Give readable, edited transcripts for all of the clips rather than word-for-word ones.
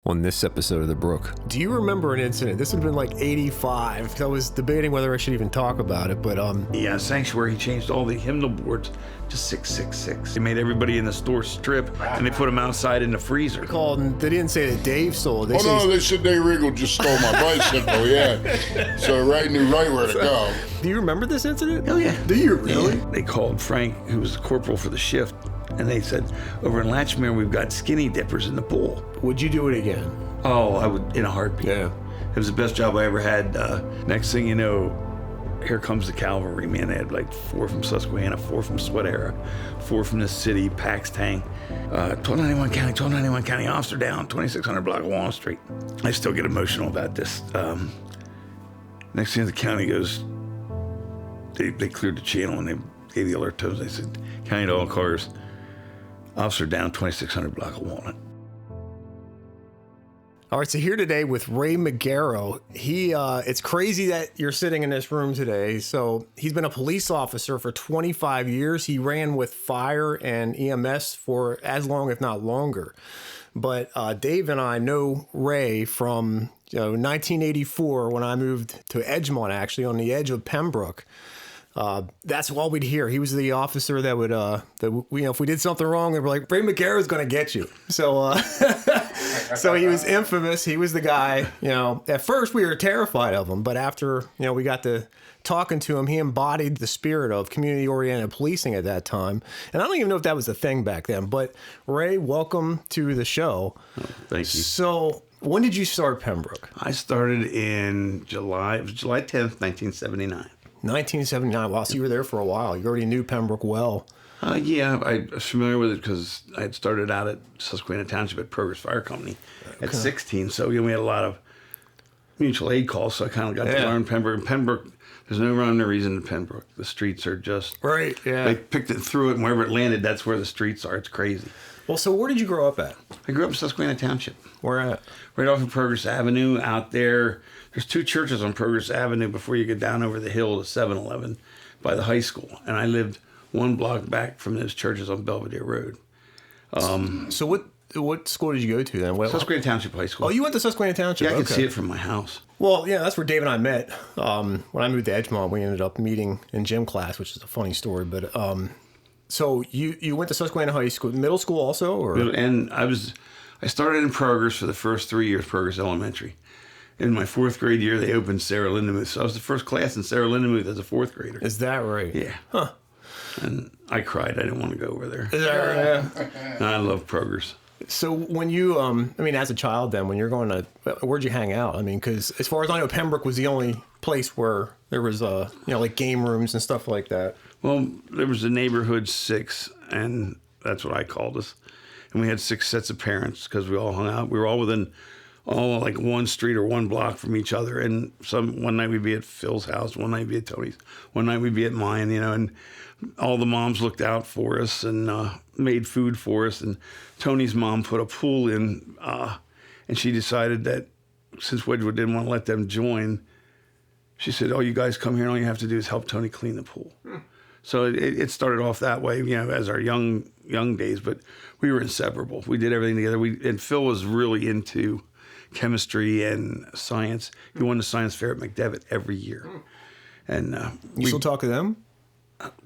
on this episode of The Brook. Do you remember an incident? This would have been like 85. I was debating whether I should even talk about it, but Yeah, Sanctuary changed all the hymnal boards to 666. They made everybody in the store strip, and they put them outside in the freezer. called, and they didn't say that Dave stole it. They They said Dave Riggle just stole my bicycle, yeah. So Ray knew right where to go. Do you remember this incident? Oh, yeah. Do you really? Yeah. They called Frank, who was the corporal for the shift, and they said, over in Latchmere, we've got skinny dippers in the pool. Would you do it again? Oh, I would, in a heartbeat. Yeah. It was the best job I ever had. Next thing you know, here comes the cavalry, man. They had like 4 from Susquehanna, 4 from Sweatera, 4 from the city, Paxtang. 1291 County, officer down, 2600 block of Wall Street. I still get emotional about this. Next thing the county goes, they cleared the channel and they gave the alert tones. They said, county to all cars, officer down, 2600 block of Walnut. All right, so here today with Ray Magaro. It's crazy that you're sitting in this room today. So he's been a police officer for 25 years. He ran with fire and EMS for as long, if not longer. But Dave and I know Ray from 1984 when I moved to Edgemont, actually, on the edge of Penbrook. That's all we'd hear. He was the officer that would, if we did something wrong, they were like, Ray Magaro's going to get you. So, so he was infamous. He was the guy, at first we were terrified of him, but after, we got to talking to him, he embodied the spirit of community-oriented policing at that time. And I don't even know if that was a thing back then, but Ray, welcome to the show. Oh, thank you. So when did you start Penbrook? I started in July 10th, 1979. 1979. Wow, so you were there for a while. You already knew Penbrook well. Yeah, I was familiar with it because I had started out at Susquehanna Township at Progress Fire Company at 16. So we had a lot of mutual aid calls, so I kind of got to learn Penbrook. And Penbrook, there's no rhyme or reason in Penbrook. The streets are just... Right, yeah. They picked it through it, and wherever it landed, that's where the streets are. It's crazy. Well, so where did you grow up at? I grew up in Susquehanna Township. Where at? Right off of Progress Avenue out there. There's 2 churches on Progress Avenue before you get down over the hill to 7-Eleven by the high school. And I lived 1 block back from those churches on Belvedere Road. So what school did you go to then? Susquehanna Township High School. Oh, you went to Susquehanna Township? Yeah, I could see it from my house. Well, yeah, that's where Dave and I met. When I moved to Edgemont, we ended up meeting in gym class, which is a funny story. But so you went to Susquehanna High School, middle school also? Or? And I started in Progress for the first 3 years, Progress Elementary. In my 4th grade year, they opened Sarah Lindemuth. So I was the first class in Sarah Lindemuth as a 4th grader. Is that right? Yeah. Huh. And I cried. I didn't want to go over there. Is that right? And I love Progress. So when you, as a child then, when you're going to, where'd you hang out? Because as far as I know, Penbrook was the only place where there was, like game rooms and stuff like that. Well, there was the neighborhood 6, and that's what I called us. And we had 6 sets of parents because we all hung out. We were all within like 1 street or 1 block from each other. And one night we'd be at Phil's house, one night we'd be at Tony's, one night we'd be at mine, and all the moms looked out for us and made food for us. And Tony's mom put a pool in, and she decided that since Wedgwood didn't want to let them join, she said, "Oh, you guys come here and all you have to do is help Tony clean the pool." So it started off that way, as our young days, but we were inseparable. We did everything together. And Phil was really into chemistry and science. He won the science fair at McDevitt every year. And you still talk to them?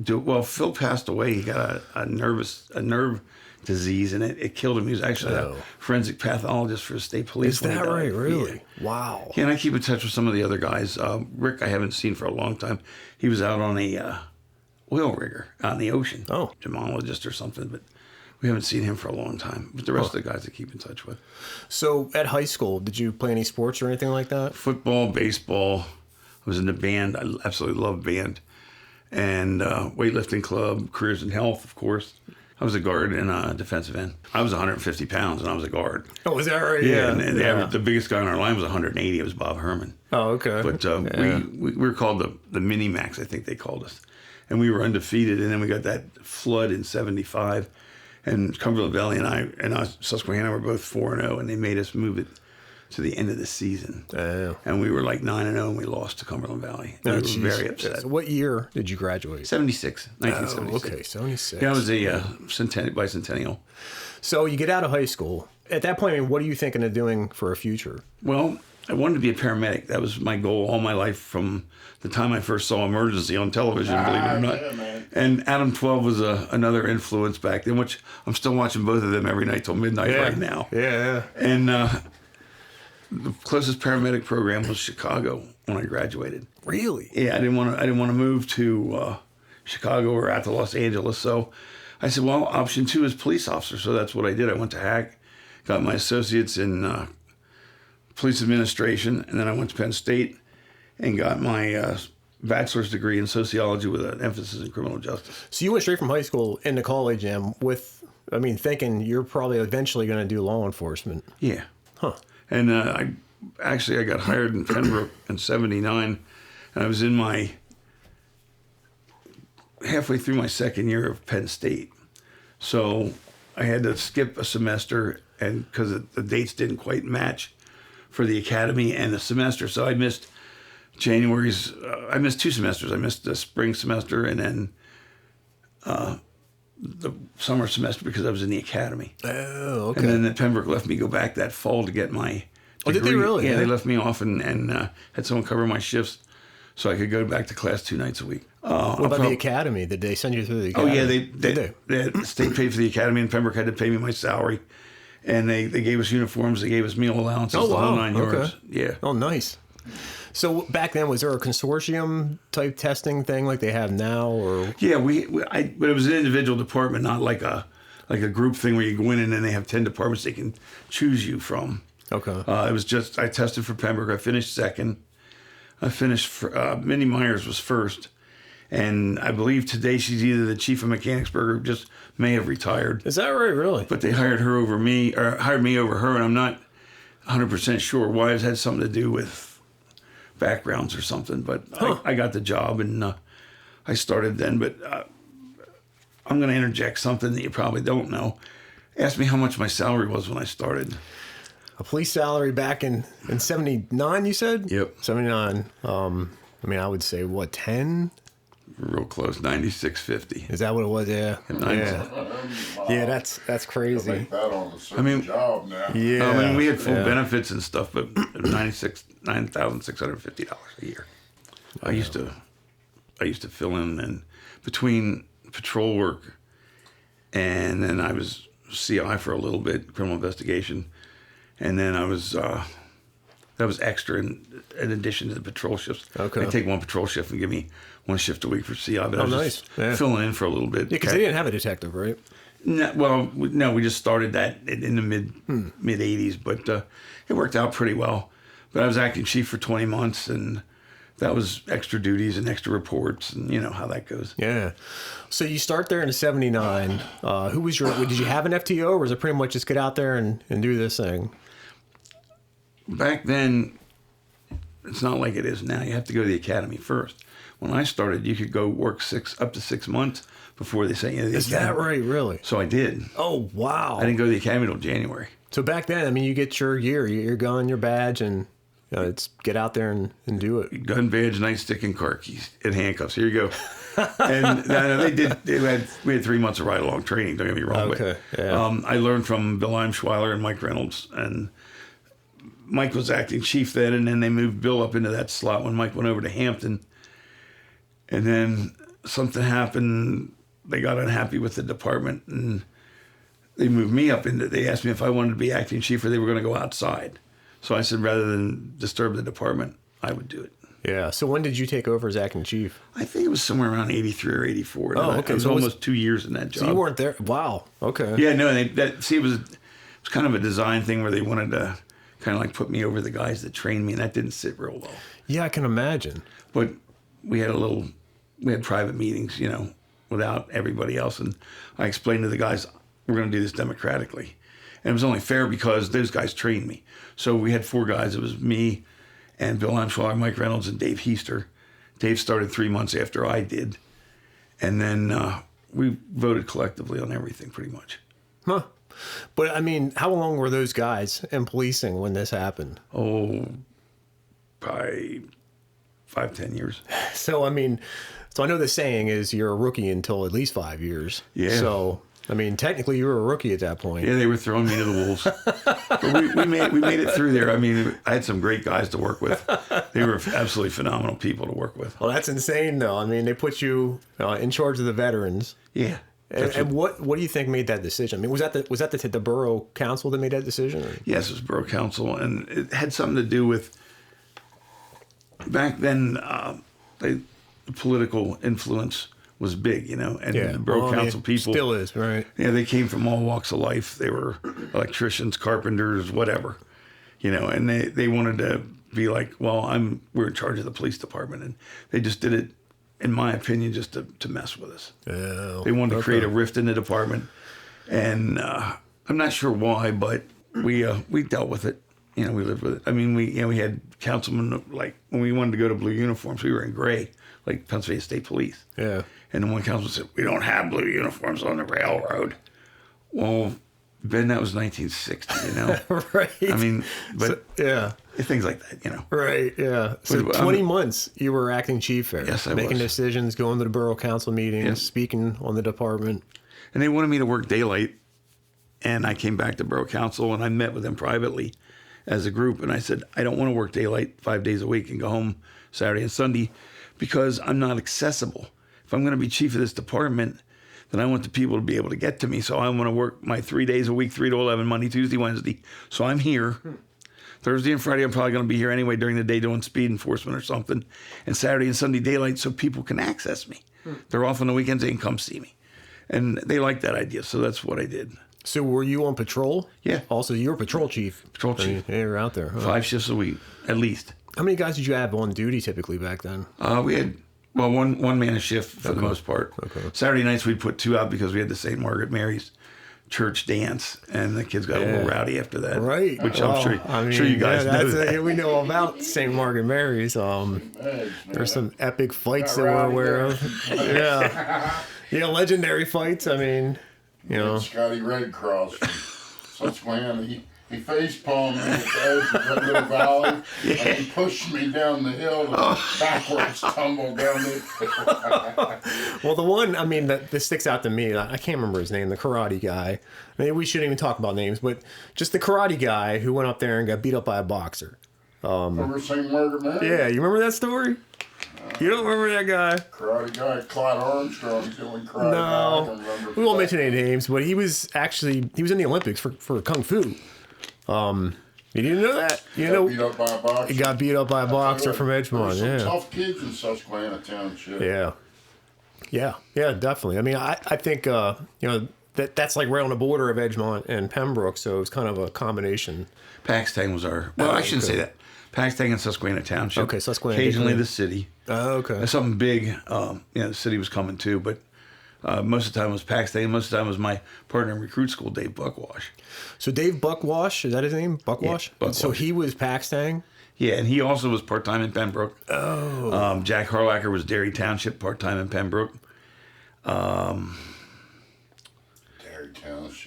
Well, Phil passed away. He got a nerve disease, and it killed him. He was actually a forensic pathologist for the state police. Is that right? Really? Yeah. Wow. Yeah, and I keep in touch with some of the other guys. Rick, I haven't seen for a long time. He was out on a oil rigger out in the ocean. Oh. Gemologist or something, but we haven't seen him for a long time. But the rest of the guys I keep in touch with. So at high school, did you play any sports or anything like that? Football, baseball. I was in the band. I absolutely loved band. And weightlifting club, careers in health, of course. I was a guard and a defensive end. I was 150 pounds and I was a guard. Oh, is that right? Yeah. And the biggest guy on our line was 180. It was Bob Herman. Oh, okay. But we were called the Mini Max, I think they called us. And we were undefeated. And then we got that flood in 75. And Cumberland Valley and Susquehanna were both 4-0, and they made us move it to the end of the season. And we were like 9-0, and we lost to Cumberland Valley. We were very upset. So what year did you graduate? 1976. Oh, okay, 76. Yeah, I was a bicentennial. So you get out of high school, at that point, I mean, what are you thinking of doing for a future? Well, I wanted to be a paramedic. That was my goal all my life from the time I first saw Emergency on television, believe it or not. Yeah, man. And Adam 12 was another influence back then, which I'm still watching both of them every night till midnight right now. Yeah. And the closest paramedic program was Chicago when I graduated. Really? Yeah, I didn't want to move to Chicago or out to Los Angeles. So I said, well, option 2 is police officer. So that's what I did. I went to Hack, got my associates in police administration, and then I went to Penn State and got my bachelor's degree in sociology with an emphasis in criminal justice. So you went straight from high school into college and thinking you're probably eventually going to do law enforcement. Yeah. Huh. And I got hired in Penbrook in '79, and I was in halfway through my second year of Penn State. So I had to skip a semester, and because the dates didn't quite match for the academy and the semester, so I missed I missed 2 semesters. I missed the spring semester and then the summer semester because I was in the academy. Oh, okay. And then Pembroke left me go back that fall to get my degree. Oh, did they really? Yeah, they left me off and had someone cover my shifts so I could go back to class 2 nights a week. What about the academy? Did they send you through the academy? Oh, yeah, the state paid for the academy, and Pembroke had to pay me my salary. And they gave us uniforms, they gave us meal allowances, the whole 9 yards. Okay. Yeah. Oh, nice. So back then, was there a consortium type testing thing like they have now, or? Yeah, but it was an individual department, not like a group thing where you go in and then they have 10 departments they can choose you from. Okay. It was just, I tested for Pembroke. I finished second. I finished for, Minnie Myers was first. And I believe today she's either the chief of Mechanicsburg or just may have retired. Is that right, really? But they hired me over her, and I'm not 100% sure why. It had something to do with backgrounds or something. But I got the job, and I started then. But I'm going to interject something that you probably don't know. Ask me how much my salary was when I started. A police salary back in 79, you said? Yep. 79. I would say, what, 10? Real close, $96.50. Is that what it was? Yeah. Yeah, that's crazy. Make that on a certain job now. Yeah. I mean, we had full benefits and stuff, but $9,650 a year. I used to fill in, and between patrol work and then I was CI for a little bit, criminal investigation, and then I was that was extra in addition to the patrol shifts. Okay. They take one patrol shift and give me 1 shift a week for CI, but I was nice. just filling in for a little bit. Yeah, because they didn't have a detective, right? No, we just started that in the mid 80s, but it worked out pretty well. But I was acting chief for 20 months, and that was extra duties and extra reports, and you know how that goes. Yeah. So you start there in '79. Who was did you have an FTO, or was it pretty much just get out there and do this thing? Back then, it's not like it is now. You have to go to the academy first. When I started, you could go work up to 6 months before they sent you to the academy. Is that right, really? So I did. Oh, wow. I didn't go to the academy till January. So back then, I mean, you get your gear, your gun, your badge, and it's get out there and do it. Gun, badge, nightstick, and car keys, and handcuffs. Here you go. And we had 3 months of ride-along training, don't get me wrong. Okay, but, yeah. I learned from Bill Eimschweiler and Mike Reynolds, and Mike was acting chief then, and then they moved Bill up into that slot when Mike went over to Hampton. And then something happened. They got unhappy with the department, and they moved me up into. They asked me if I wanted to be acting chief or they were going to go outside. So I said rather than disturb the department, I would do it. Yeah. So when did you take over as acting chief? I think it was somewhere around 83 or 84. Oh, okay. It was so almost 2 years in that job. So you weren't there. Wow. Okay. Yeah, no. It was kind of a design thing where they wanted to kind of like put me over the guys that trained me, and that didn't sit real well. Yeah, I can imagine. But we had private meetings, you know, without everybody else, and I explained to the guys, we're going to do this democratically. And it was only fair because those guys trained me. So we had 4 guys. It was me and Bill Eimschweiler, Mike Reynolds, and Dave Heister. Dave started 3 months after I did. And then we voted collectively on everything pretty much. Huh. But, I mean, how long were those guys in policing when this happened? Oh, probably 5-10 years. So, I mean, I know the saying is you're a rookie until at least 5 years. Yeah. So, I mean, technically, you were a rookie at that point. Yeah, they were throwing me to the wolves. But we made it through there. I mean, I had some great guys to work with. They were absolutely phenomenal people to work with. Well, that's insane, though. I mean, they put you in charge of the veterans. Yeah. And what do you think made that decision? I mean, was that the borough council that made that decision? Or? Yes, it was borough council, and it had something to do with back then. The political influence was big, and the borough council people still is, right? Yeah, they came from all walks of life. They were electricians, carpenters, whatever, and they wanted to be like, well, we're in charge of the police department, and they just did it, in my opinion, just to mess with us. Oh, they wanted to create a rift in the department, and I'm not sure why, but we dealt with it. We lived with it. I mean, we had councilmen, like when we wanted to go to blue uniforms, we were in gray, like Pennsylvania State Police. Yeah. And then one councilman said, we don't have blue uniforms on the railroad. Well, Ben, that was 1960, Right. I mean, but yeah. Things like that, Right, yeah. So 20 months you were acting chief there. Yes, I was. Making decisions, going to the borough council meetings, speaking on the department. And they wanted me to work daylight. And I came back to borough council and I met with them privately as a group. And I said, I don't want to work daylight 5 days a week and go home Saturday and Sunday because I'm not accessible. If I'm going to be chief of this department, then I want the people to be able to get to me. So I want to work my 3 days a week, 3 to 11, Monday, Tuesday, Wednesday. So I'm here. Thursday and Friday, I'm probably going to be here anyway during the day doing speed enforcement or something. And Saturday and Sunday daylight so people can access me. They're off on the weekends, they can come see me. And they liked that idea, so that's what I did. So were you on patrol? Yeah. Also, you were patrol chief. Patrol chief. Yeah, you were out there. Huh? 5 shifts a week, at least. How many guys did you have on duty typically back then? We had, one man a shift for the most part. Okay. Saturday nights we'd put 2 out because we had the St. Margaret Mary's church dance, and the kids got a little rowdy after that. Right. Which I'm sure you guys know that. We know about St. Margaret Mary's. There's some epic fights that we're aware of. Yeah. Legendary fights. I mean, Scotty Redcross from Susquehanna, he face palmed me at the edge of that little valley, and he pushed me down the hill and backwards tumbled down the Well, the one, that sticks out to me, I can't remember his name, the karate guy. Maybe we shouldn't even talk about names, but just the karate guy who went up there and got beat up by a boxer. Over St. Margaret Mary? Yeah, you remember that story? You don't remember that guy? Karate guy, Clyde Armstrong, he's the only karate guy I can remember. We won't mention any names, but he was in the Olympics for Kung Fu. You didn't know that? He got beat up by a boxer. He got beat up by a boxer from Edgemont. There were some tough kids in Susquehanna Township. Yeah, definitely. I think that's like right on the border of Edgemont and Penbrook, so it was kind of a combination. Paxton was I shouldn't say that. Paxton and Susquehanna Township. Okay, Susquehanna. Occasionally the city. Oh, okay. That's something big. The city was coming too, but most of the time it was Paxton. Most of the time it was my partner in recruit school, Dave Buckwash. So Dave Buckwash, is that his name? Buckwash? Yeah, Buckwash. So he was Paxton? Yeah, and he also was part-time in Penbrook. Oh. Jack Harlacker was Derry Township, part-time in Penbrook.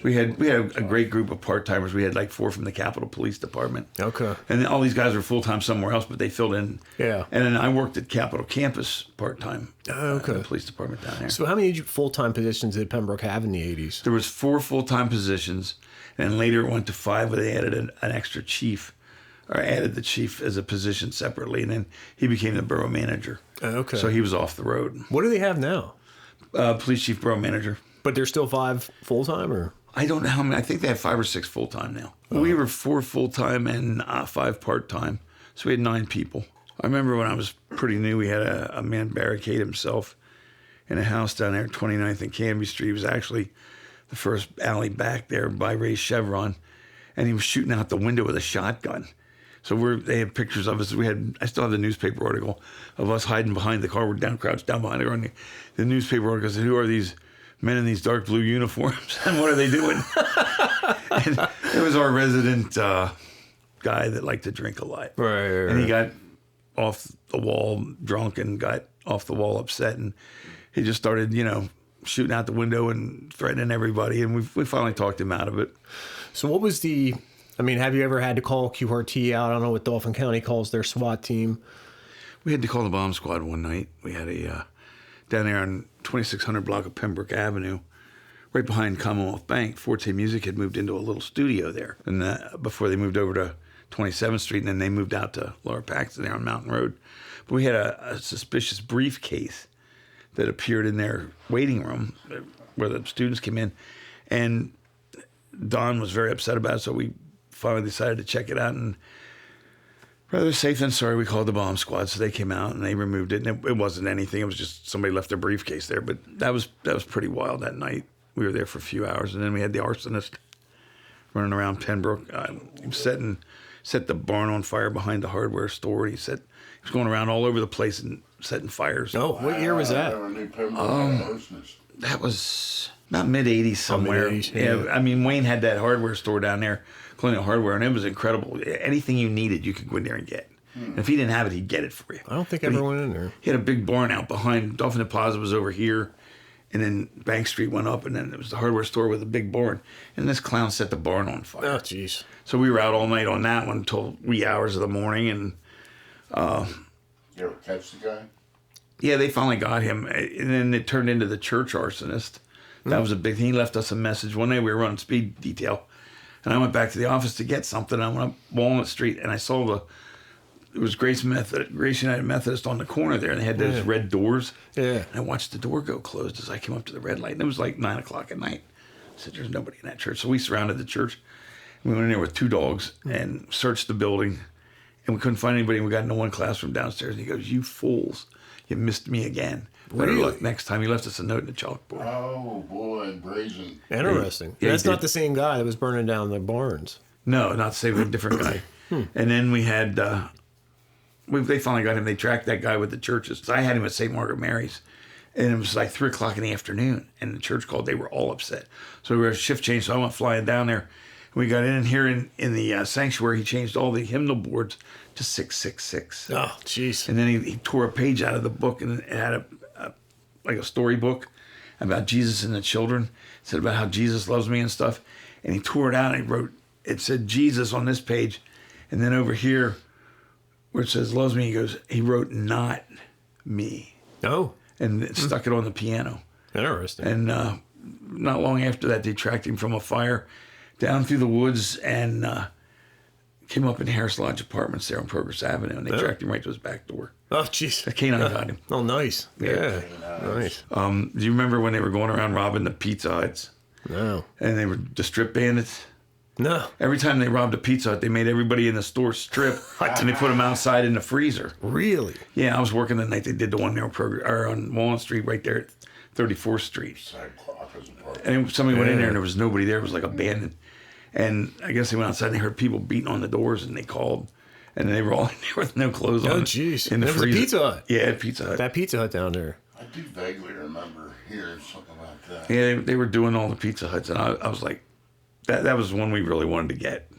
We had a great group of part-timers. We had like 4 from the Capitol Police Department. Okay. And then all these guys were full-time somewhere else, but they filled in. Yeah. And then I worked at Capitol Campus part-time. Okay. In the police department down there. So how many full-time positions did Penbrook have in the 80s? There was 4 full-time positions, and later it went to 5 where they added an extra chief, or added the chief as a position separately, and then he became the borough manager. Okay. So he was off the road. What do they have now? Police chief, borough manager. But there's still 5 full-time, or? I don't know how many. I think they have 5 or 6 full-time now. We were 4 full-time and 5 part-time. So we had 9 people. I remember when I was pretty new, we had a man barricade himself in a house down there at 29th and Canby Street. It was actually the first alley back there by Ray's Chevron. And he was shooting out the window with a shotgun. So they had pictures of us. I still have the newspaper article of us hiding behind the car. We're crouched down behind the car. And the newspaper article said, "Who are these men in these dark blue uniforms, and what are they doing?" And it was our resident guy that liked to drink a lot. Right. And he got off the wall drunk and got off the wall upset, and he just started, shooting out the window and threatening everybody, and we finally talked him out of it. So what was have you ever had to call QRT out? I don't know what Dauphin County calls their SWAT team. We had to call the bomb squad one night. We had down there on 2600 block of Pembroke Avenue, right behind Commonwealth Bank, Forte Music had moved into a little studio there, and before they moved over to 27th Street, and then they moved out to Lower Paxton there on Mountain Road. But we had a suspicious briefcase that appeared in their waiting room where the students came in, and Don was very upset about it, so we finally decided to check it out, and rather safe than sorry, we called the bomb squad, so they came out and they removed it, and it wasn't anything. It was just somebody left their briefcase there, but that was pretty wild that night. We were there for a few hours, and then we had the arsonist running around Penbrook. He set the barn on fire behind the hardware store. He was going around all over the place and setting fires. Oh, what year was that? That was about mid-'80s somewhere. Mid-'80s, yeah. I mean, Wayne had that hardware store down there, Colonial Hardware, and it was incredible. Anything you needed, you could go in there and get. And if he didn't have it, he'd get it for you. I don't think I ever went in there. He had a big barn out behind. Dolphin Plaza was over here, and then Bank Street went up, and then it was the hardware store with a big barn. And this clown set the barn on fire. Oh, jeez. So we were out all night on that one until wee hours of the morning, and you ever catch the guy? yeah, they finally got him, and then it turned into the church arsonist. That was a big thing. He left us a message. One day we were running speed detail, and I went back to the office to get something. I went up Walnut Street, and I saw it was Grace United Methodist on the corner there, and they had those red doors. Yeah. And I watched the door go closed as I came up to the red light, and it was like 9 o'clock at night. I said, there's nobody in that church. So we surrounded the church. We went in there with 2 dogs and searched the building, and we couldn't find anybody. We got into one classroom downstairs, and he goes, "You fools, you missed me again. Better Really? luck next time." He left us a note in the chalkboard. Oh, boy, brazen. Interesting. Yeah, That's he not did. the same guy that was burning down the barns. No, not to say we had a different guy. And then we had, they finally got him. They tracked that guy with the churches. So I had him at St. Margaret Mary's, and it was like 3 o'clock in the afternoon, and the church called. They were all upset. So we were at shift change, so I went flying down there. We got in here in the sanctuary. He changed all the hymnal boards to 666. Oh, jeez. And then he tore a page out of the book, and it had like a storybook about Jesus and the children. It said about how Jesus loves me and stuff. And he tore it out, and he wrote, it said Jesus on this page. And then over here, where it says loves me, he wrote not me. Oh, And stuck it on the piano. interesting. And not long after that, they tracked him from a fire down through the woods and came up in Harris Lodge Apartments there on Progress Avenue, and they tracked him right to his back door. Oh, jeez. The canine got him. Oh, nice. Yeah. Nice. Do you remember when they were going around robbing the Pizza Huts? No. And they were the strip bandits? No. Every time they robbed a Pizza Hut, they made everybody in the store strip, and they put them outside in the freezer. Really? Yeah, I was working the night they did the one there on Walnut Street right there at 34th Street. And somebody went in there, and there was nobody there. It was like abandoned. And I guess they went outside, and they heard people beating on the doors, and they called. And they were all in there with no clothes on. Oh, jeez. In the There was a freezer. Pizza Hut. Yeah, Pizza Hut. That Pizza Hut down there. I do vaguely remember hearing something like that. Yeah, they were doing all the Pizza Huts, and I was like, that was one we really wanted to get.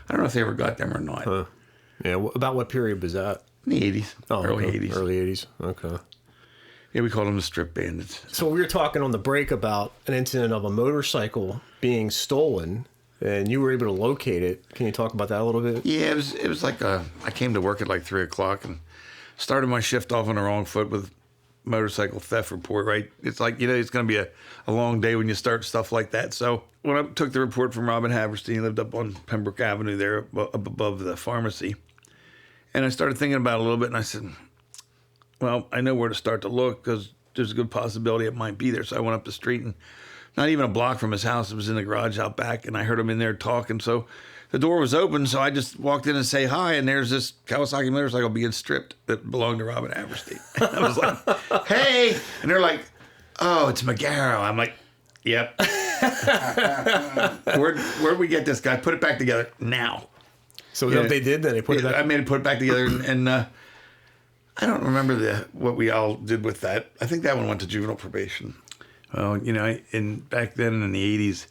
I don't know if they ever got them or not. Huh. Yeah. About what period was that? In the 80s, early okay. 80s. Early 80s. Okay. Yeah, we called them the strip bandits. So we were talking on the break about an incident of a motorcycle being stolen, and you were able to locate it. Can you talk about that a little bit? Yeah, it was like I came to work at like 3 o'clock and started my shift off on the wrong foot with motorcycle theft report, right? It's like, it's going to be a long day when you start stuff like that. So when I took the report from Robin Haverstein, he lived up on Penbrook Avenue there up above the pharmacy. And I started thinking about it a little bit, and I said, well, I know where to start to look because there's a good possibility it might be there. So I went up the street, and not even a block from his house, it was in the garage out back, and I heard him in there talking. So the door was open, so I just walked in and say hi, and there's this Kawasaki motorcycle being stripped that belonged to Robin Haverstein. I was like, hey! And they're like, oh, it's Magaro. I'm like, yep. Where'd we get this guy? Put it back together now. So what they did then? They put it back. I made it put it back together, and I don't remember what we all did with that. I think that one went to juvenile probation. Well, back then in the 80s,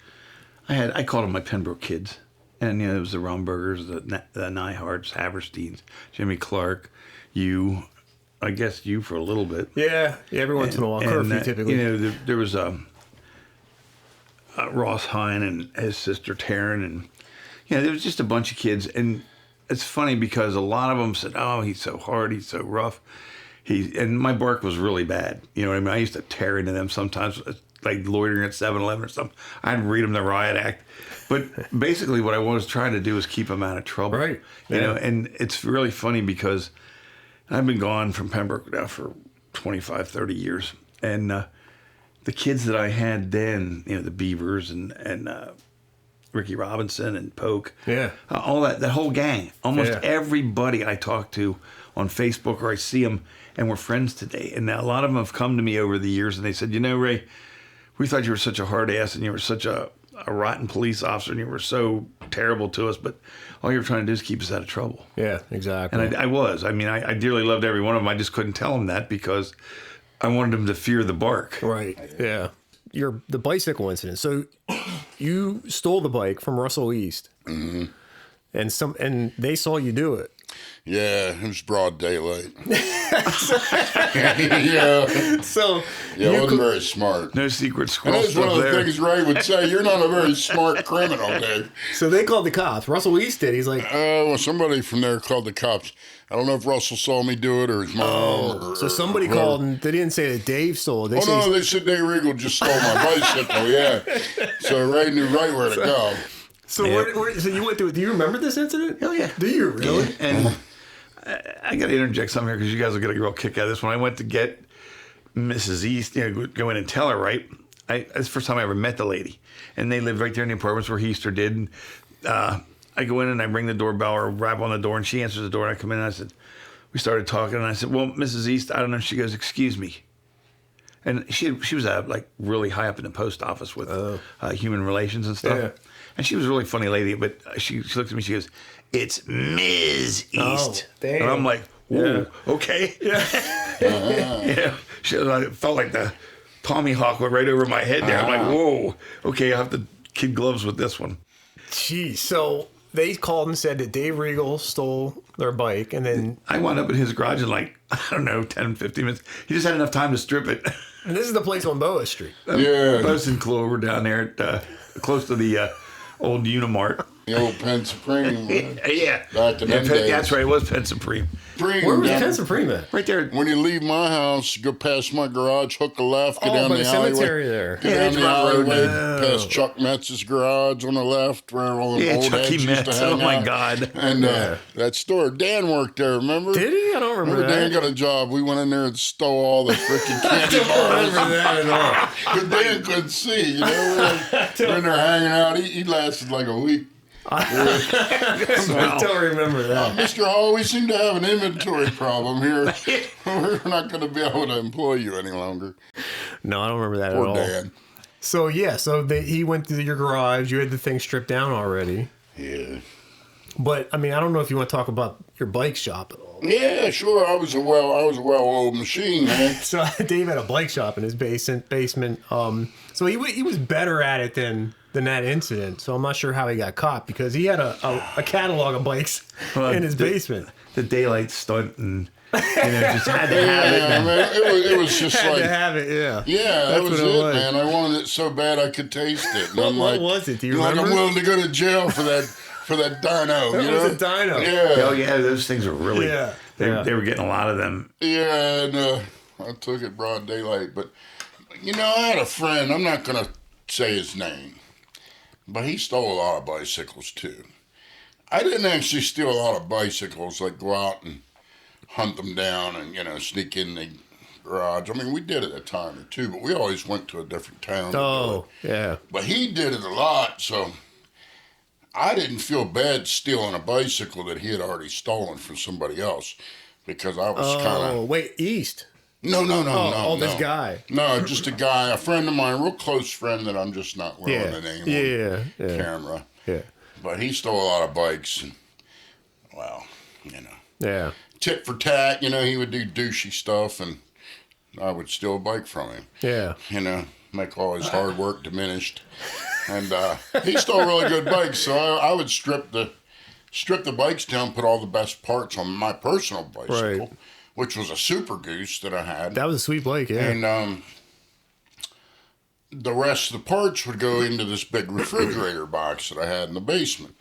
I called them my Penbrook kids. And, it was the Rombergers, the Nyharts, Haversteins, Jimmy Clark, I guess you for a little bit. Yeah, every once in a while. Curfew, typically. There was Ross Hine and his sister Taryn, and there was just a bunch of kids. And it's funny because a lot of them said, "Oh, he's so hard, he's so rough." And my bark was really bad. You know what I mean? I used to tear into them sometimes. like loitering at 7-Eleven or something, I'd read them the riot act. But basically what I was trying to do is keep them out of trouble. Right. You know, and it's really funny because I've been gone from Penbrook now for 25, 30 years. And the kids that I had then, you know, the Beavers and Ricky Robinson and Poke. Yeah. All that whole gang. Almost everybody I talk to on Facebook or I see them and we're friends today. And now a lot of them have come to me over the years and they said, you know, Ray, we thought you were such a hard ass and you were such a rotten police officer and you were so terrible to us, but all you were trying to do is keep us out of trouble. Yeah, exactly. And I was. I mean, I dearly loved every one of them. I just couldn't tell them that because I wanted them to fear the bark. Right. Yeah. The bicycle incident. So you stole the bike from Russell East, and they saw you do it. Yeah, it was broad daylight. Yeah. So Yeah, I wasn't very smart. No secret And squirrel that's one stuff of the there. things Ray would say. You're not a very smart criminal, Dave. So they called the cops. Russell East did. He's like, Well, somebody from there called the cops. I don't know if Russell saw me do it or his mom. Or, so somebody whoever. called and they didn't say that Dave stole it. They Oh, no, they said Dave Regal just stole my bicycle, yeah. So Ray knew right where to go. So so you went through it. Do you remember this incident? Hell yeah. Do you really? And I got to interject something here because you guys will get a real kick out of this. When I went to get Mrs. East, you know, go in and tell her, right? That's the first time I ever met the lady. And they lived right there in the apartments where Easter did. And I go in and I ring the doorbell or rap on the door and she answers the door and I come in and I said, we started talking and I said, well, Mrs. East, I don't know. She goes, excuse me. And she was like really high up in the post office with human relations and stuff. Yeah. And she was a really funny lady, but she looked at me, she goes, it's Ms. East. Oh, damn. And I'm like, ooh, okay. Yeah. Yeah. I felt like the Tommy Hawk went right over my head there. I'm like, whoa, okay, I have to kid gloves with this one. Geez. So they called and said that Dave Regal stole their bike, and then I wound up in his garage in like, I don't know, 10, 15 minutes. He just had enough time to strip it. and this is the place on Boa Street. Yeah. Both in Clover down there at, close to the old Unimart. The old Penn Supreme. Yeah. Back in them days. That's right, it was Penn Supreme. Where was Penn Supreme at? Right there. When you leave my house, go past my garage, hook a left, go down by the the alleyway. cemetery there. Go Yeah, down it's the Rock Road. alleyway, past Chuck Metz's garage on the left, where all the Yeah, old Chucky heads used to Metz. hang Oh, my out. God. And that store, Dan worked there, remember? Did he? I don't remember Dan that. got a job. We went in there and stole all the freaking I candy don't bars. remember that at all. But Dan couldn't see, you know. We're in there hanging out. He lasted like a week. I don't remember that. Mr. Hall, we seem to have an inventory problem here. We're not going to be able to employ you any longer. No, I don't remember that Poor at all. Dan. So yeah, he went to your garage. You had the thing stripped down already. Yeah. But I mean, I don't know if you want to talk about your bike shop at all. Yeah, sure. I was a well-oiled machine, man. So Dave had a bike shop in his basement. So he was better at it than that incident. So I'm not sure how he got caught because he had a catalog of bikes in his basement. The daylight stunt and just had to have it. Yeah, man. It was just Had like, to have it, yeah. yeah, that That's was what it, it was. man. I wanted it so bad I could taste it. And I'm What like, was it? Do you like, remember? I'm willing to go to jail for that dyno. That you was know? a dyno. Yeah. Oh, yeah, those things are really, Yeah. they were getting a lot of them. Yeah, and I took it broad daylight. But, you know, I had a friend, I'm not going to say his name, but he stole a lot of bicycles, too. I didn't actually steal a lot of bicycles, like go out and hunt them down and, sneak in the garage. I mean, we did it a time or two, but we always went to a different town. Oh, yeah. But he did it a lot, so I didn't feel bad stealing a bicycle that he had already stolen from somebody else because I was kind Oh, of... wait, East. No. This guy. No, just a guy, a friend of mine, a real close friend that I'm just not willing to name on camera. Yeah. But he stole a lot of bikes. And, well, Yeah. tit for tat, he would do douchey stuff and I would steal a bike from him. Yeah. Make all his hard work diminished. And he stole really good bikes, so I would strip the bikes down, put all the best parts on my personal bicycle, Right. which was a Super Goose that I had. That was a sweet bike, yeah. And the rest of the parts would go into this big refrigerator box that I had in the basement.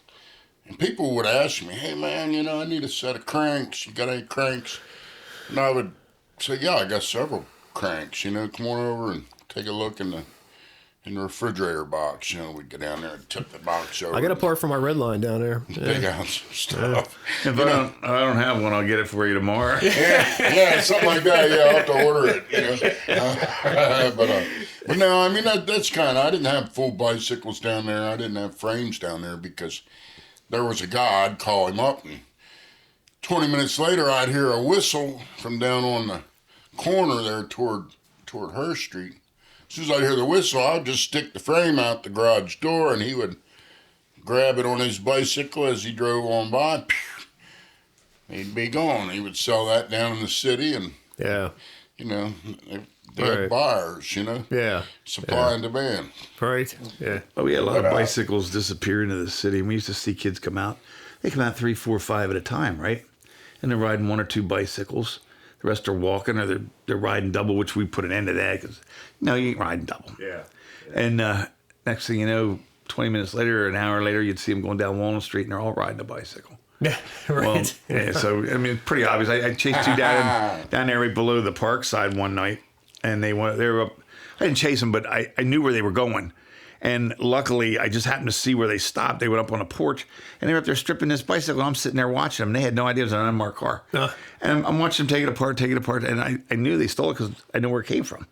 And people would ask me, hey man, I need a set of cranks. You got any cranks? And I would say, yeah, I got several cranks. Come on over and take a look in the in the refrigerator box. You know, we'd go down there and tip the box over. I got a part for my red line down there. Dig out some stuff. If I don't have one, I'll get it for you tomorrow. Yeah, something like that. Yeah, I'll have to order it. You know? But no, I mean, that's kind of, I didn't have full bicycles down there. I didn't have frames down there because there was a guy, I'd call him up, and 20 minutes later, I'd hear a whistle from down on the corner there toward Herr Street. As soon as I'd hear the whistle, I'd just stick the frame out the garage door, and he would grab it on his bicycle as he drove on by. He'd be gone. He would sell that down in the city, and you know, they had buyers. You know, supply and demand. Right. Yeah. Oh, we had a lot of bicycles disappear into the city. We used to see kids come out. They come out 3, 4, 5 at a time, right? And they're riding 1 or 2 bicycles. The rest are walking, or they're riding double, which we put an end to that because no, you ain't riding double. Yeah. And next thing you know, 20 minutes later or an hour later, you'd see them going down Walnut Street, and they're all riding a bicycle. Yeah, right. Well, yeah, so I mean, pretty obvious. I chased 2 down there right below the park side one night, and they were up. I didn't chase them, but I knew where they were going. And luckily, I just happened to see where they stopped. They went up on a porch, and they were up there stripping this bicycle. I'm sitting there watching them. They had no idea it was an unmarked car. And I'm watching them take it apart, and I knew they stole it because I knew where it came from.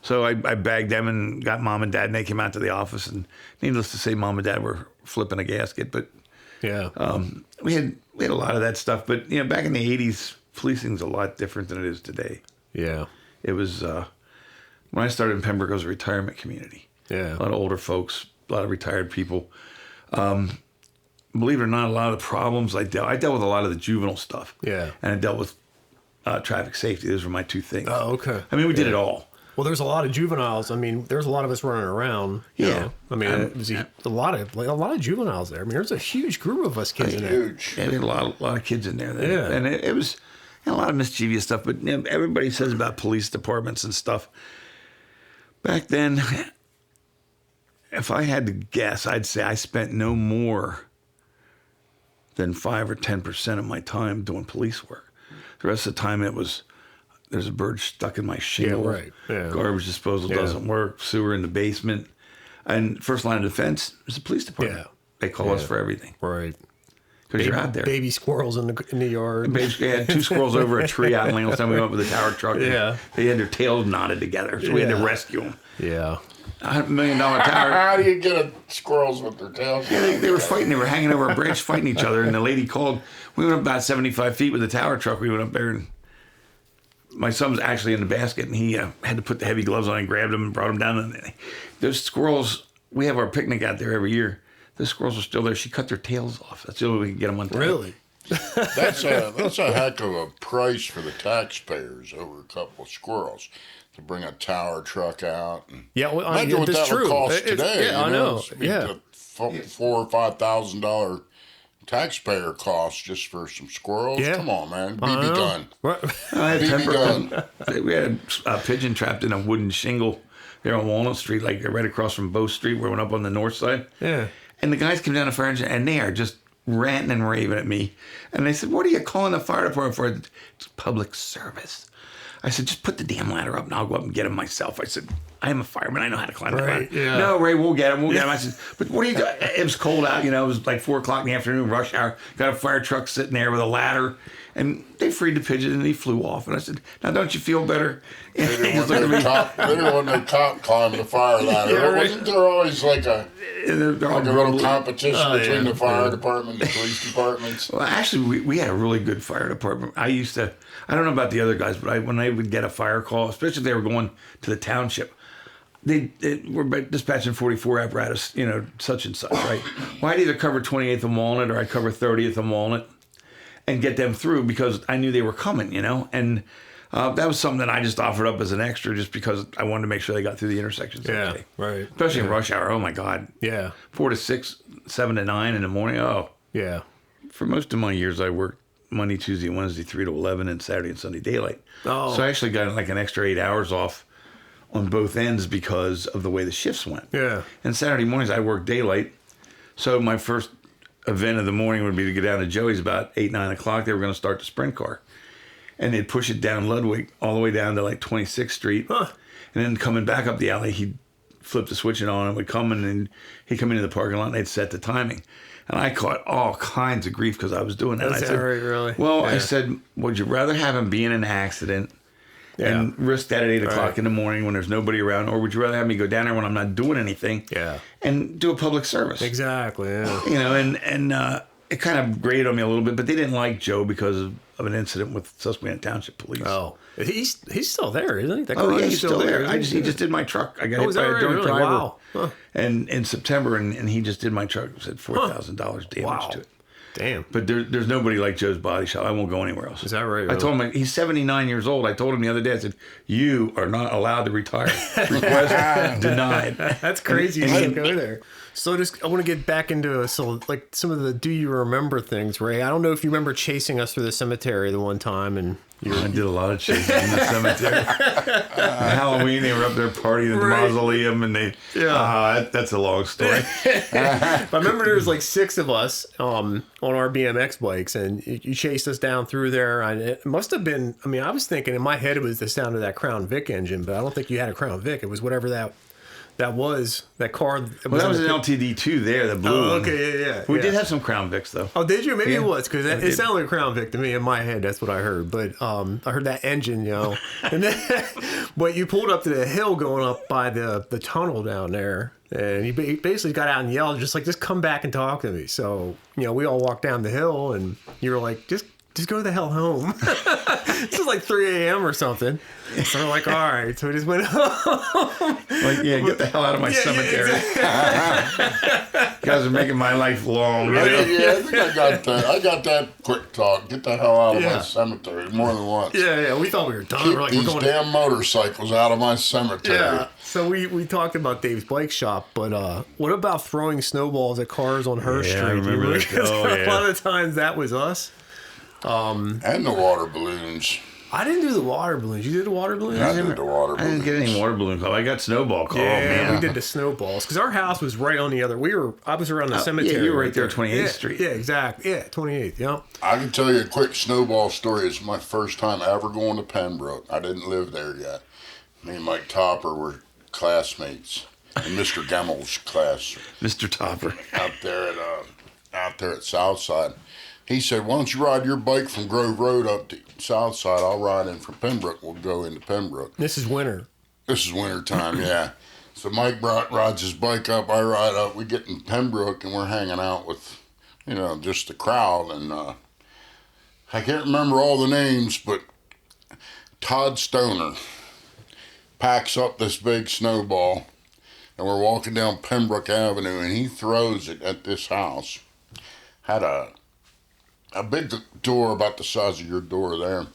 So I bagged them and got Mom and Dad, and they came out to the office. And needless to say, Mom and Dad were flipping a gasket. But we had a lot of that stuff. But you know, back in the '80s, policing's a lot different than it is today. Yeah, it was when I started in Penbrook, it was a retirement community. Yeah, a lot of older folks, a lot of retired people. Believe it or not, a lot of the problems I dealt with a lot of the juvenile stuff. Yeah, and I dealt with traffic safety. Those were my 2 things. Oh, okay. I mean, we did it all. Well, there's a lot of juveniles. I mean, there's a lot of us running around. You know? I mean, it was a lot of juveniles there. I mean, there's a huge group of us kids in there. Huge. Yeah, we had a lot of kids in there. Yeah, and it was a lot of mischievous stuff. But you know, everybody says about police departments and stuff. Back then, if I had to guess, I'd say I spent no more than 5 or 10% of my time doing police work. The rest of the time, it was there's a bird stuck in my shingle. Yeah, right. Yeah. Garbage disposal doesn't work. Sewer in the basement. And first line of defense is the police department. Yeah. They call us for everything. Right. Because you're out there. Baby squirrels in the yard. Basically, I had 2 squirrels over a tree out in Langlestown. We went up with a tower truck. Yeah. They had their tails knotted together, so we had to rescue them. Yeah. $100 million tower. How do you get squirrels with their tails? Yeah, they were fighting. They were hanging over a branch fighting each other, and the lady called. We went up about 75 feet with the tower truck. We went up there, and my son was actually in the basket, and he had to put the heavy gloves on and grabbed them and brought them down. And those squirrels, we have our picnic out there every year. Those squirrels are still there. She cut their tails off. That's the only way we can get them on time. Really? That's a heck of a price for the taxpayers over a couple of squirrels to bring a tower truck out. And well, imagine what that would cost today. Yeah, I know. Yeah, $4,000 or $5,000 taxpayer cost just for some squirrels. Yeah. Come on, man. BB gun. I had BB gun. We had a pigeon trapped in a wooden shingle there on Walnut Street, like right across from Bow Street, where we went up on the north side. Yeah. And the guys came down to fire engine, and they are just ranting and raving at me. And they said, "What are you calling the fire department for?" It's public service. I said, "Just put the damn ladder up, and I'll go up and get him myself." I said, "I am a fireman. I know how to climb that ladder." Yeah. No, Ray, we'll get him. We'll get him. I said, "But what are you doing?" It was cold out. You know, it was like 4 o'clock in the afternoon, rush hour. Got a fire truck sitting there with a ladder. And they freed the pigeon, and he flew off. And I said, "Now, don't you feel better?" They didn't want no cop climbing the fire ladder. Yeah, right. Wasn't there always like a little competition between the fire department and the police departments? Well, actually, we had a really good fire department. I don't know about the other guys, but when they would get a fire call, especially if they were going to the township, they were dispatching 44 apparatus, you know, such and such, right? Well, I'd either cover 28th and Walnut, or I'd cover 30th and Walnut and get them through because I knew they were coming, you know? And that was something that I just offered up as an extra just because I wanted to make sure they got through the intersections. Yeah, okay. right. Especially in rush hour. Oh, my God. Yeah. 4 to 6, 7 to 9 in the morning. Oh. Yeah. For most of my years, I worked Monday, Tuesday, Wednesday, 3 to 11, and Saturday and Sunday daylight. Oh. So I actually got like an extra 8 hours off on both ends because of the way the shifts went. Yeah. And Saturday mornings, I worked daylight. So my first event of the morning would be to go down to Joey's about 8, 9 o'clock. They were going to start the sprint car. And they'd push it down Ludwig all the way down to like 26th Street. Huh. And then coming back up the alley, he'd flip the switch on and would come in, and he'd come into the parking lot and they'd set the timing. And I caught all kinds of grief because I was doing that. Is that right, really? Well, I said, would you rather have him be in an accident and risk that at 8 o'clock in the morning when there's nobody around, or would you rather have me go down there when I'm not doing anything and do a public service? Exactly, yeah. You know, and it kind of grated on me a little bit, but they didn't like Joe because of an incident with Susquehanna Township Police. Oh, he's still there, isn't he? That Oh, yeah, guy's he's still there. He just did my truck. I got hit is by that a right? drunk Really? driver. Wow. Huh. And in September, and he just did my truck. It said $4,000 damage to it. Damn. But there's nobody like Joe's body shop. I won't go anywhere else. Is that right? I told him, he's 79 years old. I told him the other day, I said, you are not allowed to retire. Request denied. That's crazy. You can't go there. So I want to get back into some of the do you remember things, Ray. I don't know if you remember chasing us through the cemetery the one time, and I did a lot of chasing in the cemetery. Halloween, they were up there partying at the mausoleum, and that's a long story. I remember there was like 6 of us on our BMX bikes, and you chased us down through there. And it must have been, I mean, I was thinking in my head it was the sound of that Crown Vic engine, but I don't think you had a Crown Vic. It was whatever that was, that car. That was an LTD2 there, the blue one. Oh, okay, yeah. We did have some Crown Vics, though. Oh, did you? Maybe it was, because it sounded like a Crown Vic to me in my head. That's what I heard. But I heard that engine, And then, but you pulled up to the hill going up by the tunnel down there. And he basically got out and yelled, just come back and talk to me. So, we all walked down the hill, and you were like, just go the hell home. This is like 3 a.m. or something. So we're like, all right. So we just went home. Like, get the hell out of my cemetery. Exactly. You guys are making my life long. Yeah, I think I got that. I got that quick talk. Get the hell out of my cemetery more than once. Yeah. We thought we were done. Keep we're these going damn motorcycles out of my cemetery. Yeah. So we talked about Dave's bike shop, but what about throwing snowballs at cars on Herr Street? I remember that. A lot of times that was us. And the water balloons. I didn't do the water balloons. You did the water balloons? I did the water balloons. I didn't get any water balloon call. I got snowball call. Yeah, man. we did the snowballs because our house was right on the other. I was around the cemetery. Yeah, you were right there, 28th Street. Yeah, exactly. Yeah, 28th. Yeah. I can tell you a quick snowball story. It's my first time ever going to Penbrook. I didn't live there yet. Me and Mike Topper were classmates in Mr. Gemmel's class. Mr. Topper. out there at Southside. He said, why don't you ride your bike from Grove Road up to Southside? I'll ride in from Penbrook. We'll go into Penbrook. This is winter. This is winter time, yeah. So Mike rides his bike up. I ride up. We get in Penbrook, and we're hanging out with, just the crowd. And I can't remember all the names, but Todd Stoner packs up this big snowball, and we're walking down Pembroke Avenue, and he throws it at this house. Had a big door about the size of your door there,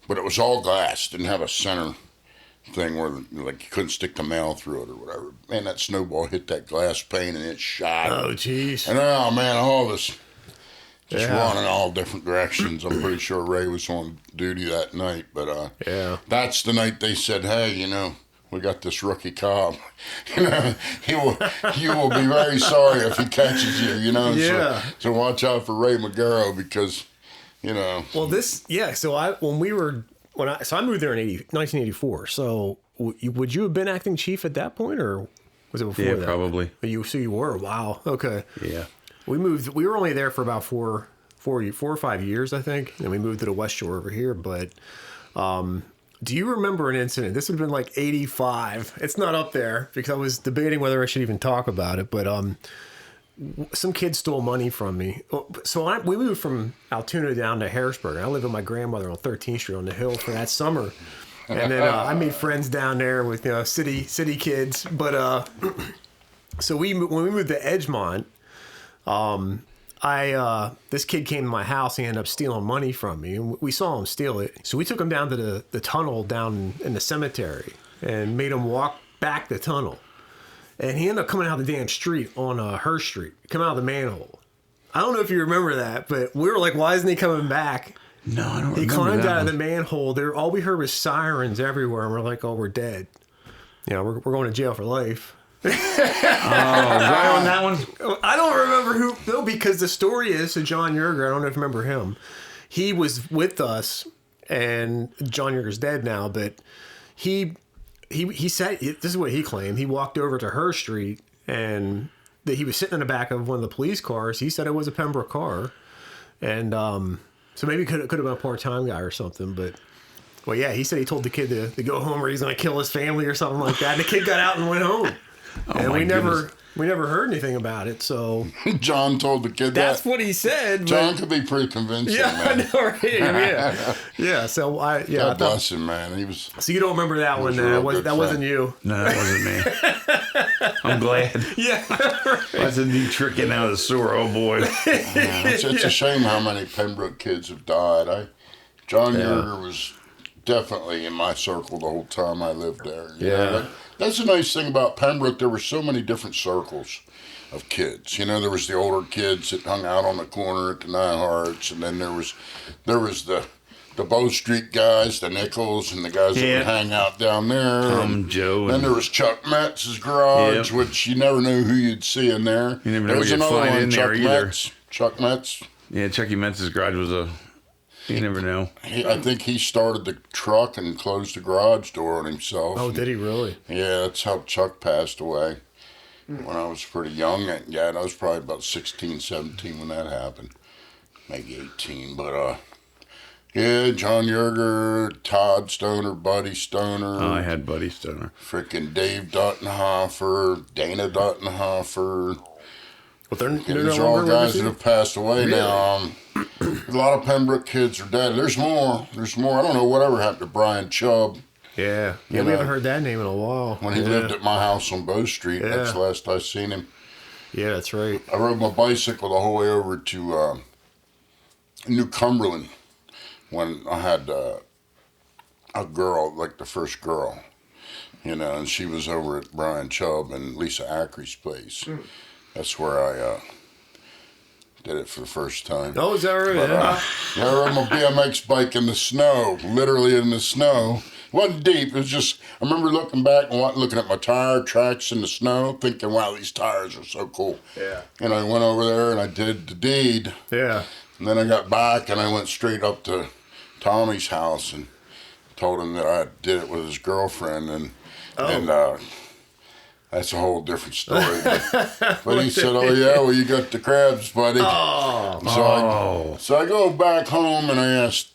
but it was all glass. Didn't have a center thing where you couldn't stick the mail through it or whatever. Man, that snowball hit that glass pane and it shot. Oh, jeez. And all of us just running all different directions. I'm pretty sure Ray was on duty that night, but that's the night they said, hey, we got this rookie cop. You will be very sorry if he catches you. Yeah. So watch out for Ray Magaro because, Well, So I moved there in 1984. So would you have been acting chief at that point, or was it before that? Yeah, probably. So you were. Wow. Okay. Yeah. We moved. We were only there for about four or 5 years, I think, and we moved to the West Shore over here. But do you remember an incident? This would have been like 85. It's not up there because I was debating whether I should even talk about it. But some kid stole money from me. So we moved from Altoona down to Harrisburg. I lived with my grandmother on 13th Street on the hill for that summer. And then I made friends down there with city kids. But so when we moved to Edgemont, this kid came to my house. He ended up stealing money from me, and we saw him steal it. So we took him down to the tunnel down in the cemetery and made him walk back the tunnel. And he ended up coming out the damn street on Herr Street, come out of the manhole. I don't know if you remember that, but we were like, why isn't he coming back? No, I don't remember. He climbed out of the manhole. All we heard was sirens everywhere, and we're like, oh, we're dead. We're going to jail for life. Was I on that one? I don't remember who, though, because the story is, so John Yerger, I don't know if you remember him. He was with us, and John Yerger's dead now, but he he said, this is what he claimed. He walked over to Herr Street and that he was sitting in the back of one of the police cars. He said it was a Penbrook car. And so maybe could have been a part-time guy or something. But, well, yeah, he said he told the kid to go home or he's going to kill his family or something like that. And the kid got out and went home. And we never heard anything about it. So John told the kid that's that. what he said. John could be pretty convincing, yeah, man. I know, right? Yeah. Yeah. So God bless him, man. He was. So you don't remember that one? That wasn't you. No, that wasn't me. I'm glad. Yeah. That's a neat tricking out of the sewer. Oh boy. It's a shame how many Penbrook kids have died. John Yerger was definitely in my circle the whole time I lived there. You know, that's the nice thing about Penbrook. There were so many different circles of kids. You know, there was the older kids that hung out on the corner at the Nine Hearts, and then there was the Bow Street guys, the Nichols, and the guys that would hang out down there. Tom and Joe. Then there was Chuck Metz's garage, which you never knew who you'd see in there. You never knew you'd find in there either. Chuck Metz. Yeah, Chucky Metz's garage was you never know. I think he started the truck and closed the garage door on himself. Oh, did he really? Yeah, that's how Chuck passed away when I was pretty young. Yeah, I was probably about 16, 17 when that happened. Maybe 18, but yeah, John Yerger, Todd Stoner, Buddy Stoner. Oh, I had Buddy Stoner. Freaking Dave Duttenhofer, Dana Duttenhofer. Well, they're These no are all longer guys living? that have passed away now. A lot of Penbrook kids are dead. There's more. I don't know whatever happened to Brian Chubb. Yeah. Yeah, we haven't heard that name in a while. When he lived at my house on Bow Street, that's the last I seen him. Yeah, that's right. I rode my bicycle the whole way over to New Cumberland when I had a girl, like the first girl, you know, and she was over at Brian Chubb and Lisa Ackery's place. That's where I did it for the first time. Oh, is that right? But, I rode my BMX bike in the snow, literally in the snow. It wasn't deep. It was just, I remember looking back and looking at my tire tracks in the snow, thinking, wow, these tires are so cool. Yeah. And I went over there and I did the deed. Yeah. And then I got back and I went straight up to Tommy's house and told him that I did it with his girlfriend. And that's a whole different story. But he said, oh, yeah, well, you got the crabs, buddy. So I go back home and I asked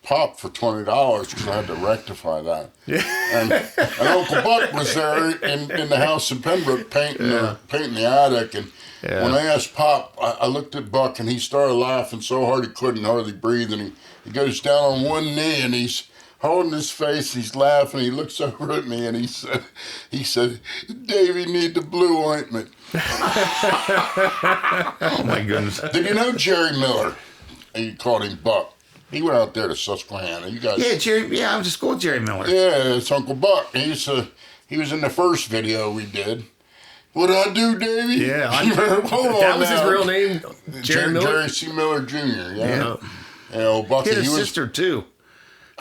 Pop for $20 because I had to rectify that. Yeah. And Uncle Buck was there in the house in Pembroke painting the attic. And when I asked Pop, I looked at Buck and he started laughing so hard he couldn't hardly breathe. And he goes down on one knee and he's holding his face, he's laughing, he looks over at me and he said, Davey, need the blue ointment. Oh my goodness. Did you know Jerry Miller? You called him Buck. He went out there to Susquehanna. You guys. Yeah, Jerry. Yeah, I went to school with Jerry Miller. Yeah, it's Uncle Buck. He was in the first video we did. What'd I do, Davey? Yeah, that was his real name, Jerry Miller? Jerry C. Miller Jr., yeah. Old Bucky. He had a sister, too.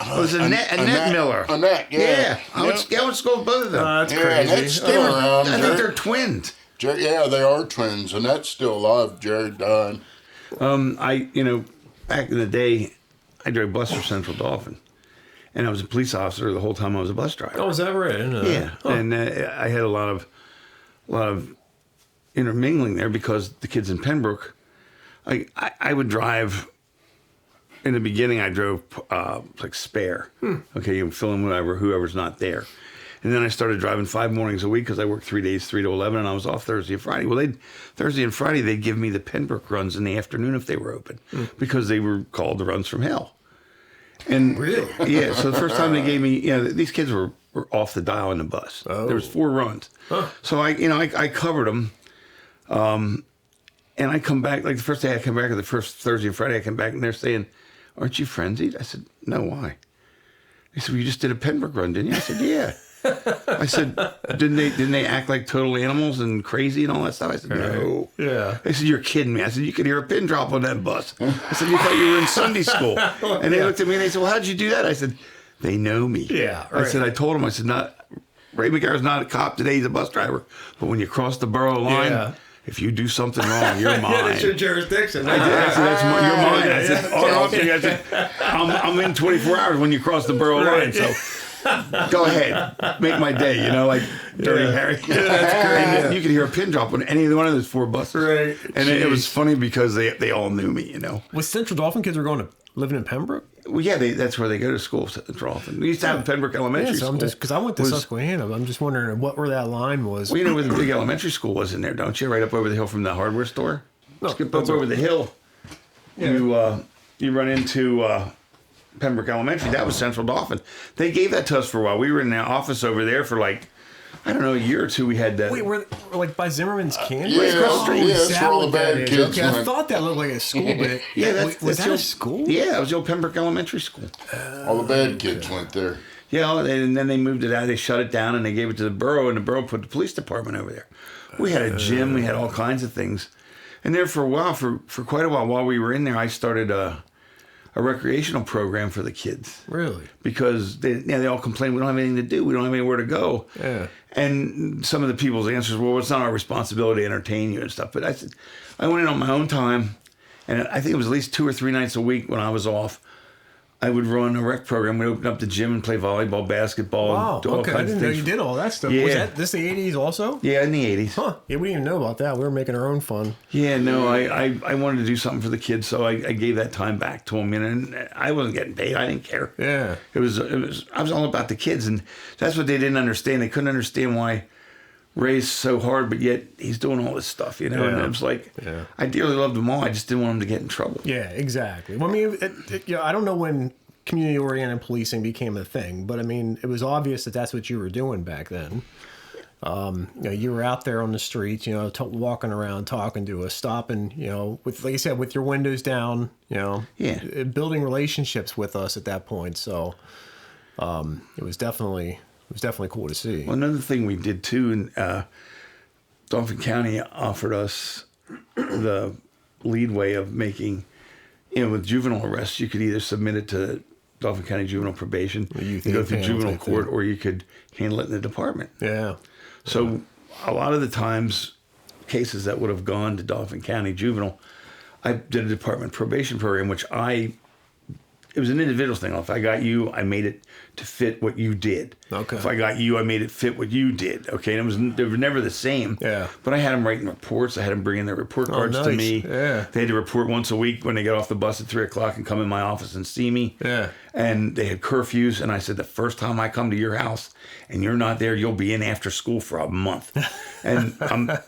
It was Annette Miller. Annette, yeah. Yeah, I went to school with both of them. That's crazy. Annette's still around. I think they're twins. Yeah, they are twins. Annette's still alive. Jerry died. Back in the day, I drove bus for Central Dauphin. And I was a police officer the whole time I was a bus driver. Oh, is that right? Yeah, and I had a lot of intermingling there because the kids in Penbrook, I would drive. In the beginning, I drove like spare. Okay, you fill in whoever's not there. And then I started driving 5 mornings a week because I worked 3 days, 3 to 11, and I was off Thursday and Friday. Well, Thursday and Friday, they'd give me the Penbrook runs in the afternoon if they were open because they were called the runs from hell. And really? Yeah, so the first time they gave me, these kids were off the dial in the bus. Oh. There was 4 runs. Huh. So I covered them. And I come back, like the first day I come back, or the first Thursday and Friday I come back, and they're saying, aren't you frenzied? I said, no, why? They said, well, you just did a Penbrook run, didn't you? I said, yeah. I said, didn't they act like total animals and crazy and all that stuff? I said, no. Yeah. They said, you're kidding me. I said, you could hear a pin drop on that bus. I said, you thought you were in Sunday school. And they looked at me and they said, well, how'd you do that? I said, they know me. Yeah. Right. I said, I told them, I said, Ray Magaro's not a cop today, he's a bus driver. But when you cross the borough line, if you do something wrong, you're mine. That's your jurisdiction. I said, you're mine. I said, I'm in 24 hours when you cross the borough line. So Go ahead, make my day. You know, like Dirty Harry. Yeah, that's great. And you could hear a pin drop on any one of those 4 buses. Right. And it was funny because they all knew me. You know. Was Central Dauphin kids were going to living in Pembroke? Well, yeah, that's where they go to school. Central Dauphin. We used to have Penbrook Elementary so School. because I went to Susquehanna. I'm just wondering what where that line was. Well, you know where the big elementary school was in there, don't you? Right up over the hill from the hardware store. No, Skip up over the hill. Yeah. You run into Penbrook Elementary. That was Central Dauphin. They gave that to us for a while. We were in the office over there for like, I don't know, a year or two. We had that. Wait, we're like by Zimmerman's Candy? Yeah, across the street. yeah, that's where all the bad kids Okay, I went. thought that looked like a school, but Yeah, was that a school? Yeah, it was the old Penbrook Elementary School. All the bad kids went there. Yeah, and then they moved it out. They shut it down and they gave it to the borough, and the borough put the police department over there. We had a gym. We had all kinds of things. And there for a while, for quite a while we were in there, I started a recreational program for the kids. Really? Because they all complain, we don't have anything to do. We don't have anywhere to go. Yeah. And some of the people's answers were, well, it's not our responsibility to entertain you and stuff. But I said, I went in on my own time, and I think it was at least 2 or 3 nights a week when I was off. I would run a rec program. We'd open up the gym and play volleyball, basketball, Wow. and do all Okay, I kinds of didn't know things. you did all that stuff. Yeah. Was that this the 80s also? Yeah, in the 80s. Huh. Yeah, we didn't even know about that. We were making our own fun. Yeah, no, I wanted to do something for the kids, so I gave that time back to them. And I wasn't getting paid. I didn't care. Yeah. I was all about the kids, and that's what they didn't understand. They couldn't understand why Ray's so hard, but yet he's doing all this stuff, you know. Yeah. And it was like, I dearly loved them all. I just didn't want them to get in trouble. Yeah, exactly. Well, I mean, I don't know when community-oriented policing became a thing, but I mean, it was obvious that that's what you were doing back then. You were out there on the streets, walking around, talking to us, stopping, with, like you said, with your windows down, building relationships with us at that point. So it was definitely cool to see. Well, another thing we did too, and Dauphin County offered us the leadway of making, with juvenile arrests, you could either submit it to Dauphin County Juvenile Probation, you go through juvenile court, or you could handle it in the department. Yeah. So a lot of the times, cases that would have gone to Dauphin County Juvenile, I did a department probation program, which it was an individual thing. If I got you, I made it to fit what you did. Okay. If I got you, I made it fit what you did. Okay. And they were never the same. Yeah. But I had them writing reports. I had them bringing their report cards to nice. me. Yeah. They had to report once a week when they got off the bus at 3:00 and come in my office and see me. Yeah. And they had curfews. And I said, the first time I come to your house and you're not there, you'll be in after school for a month. And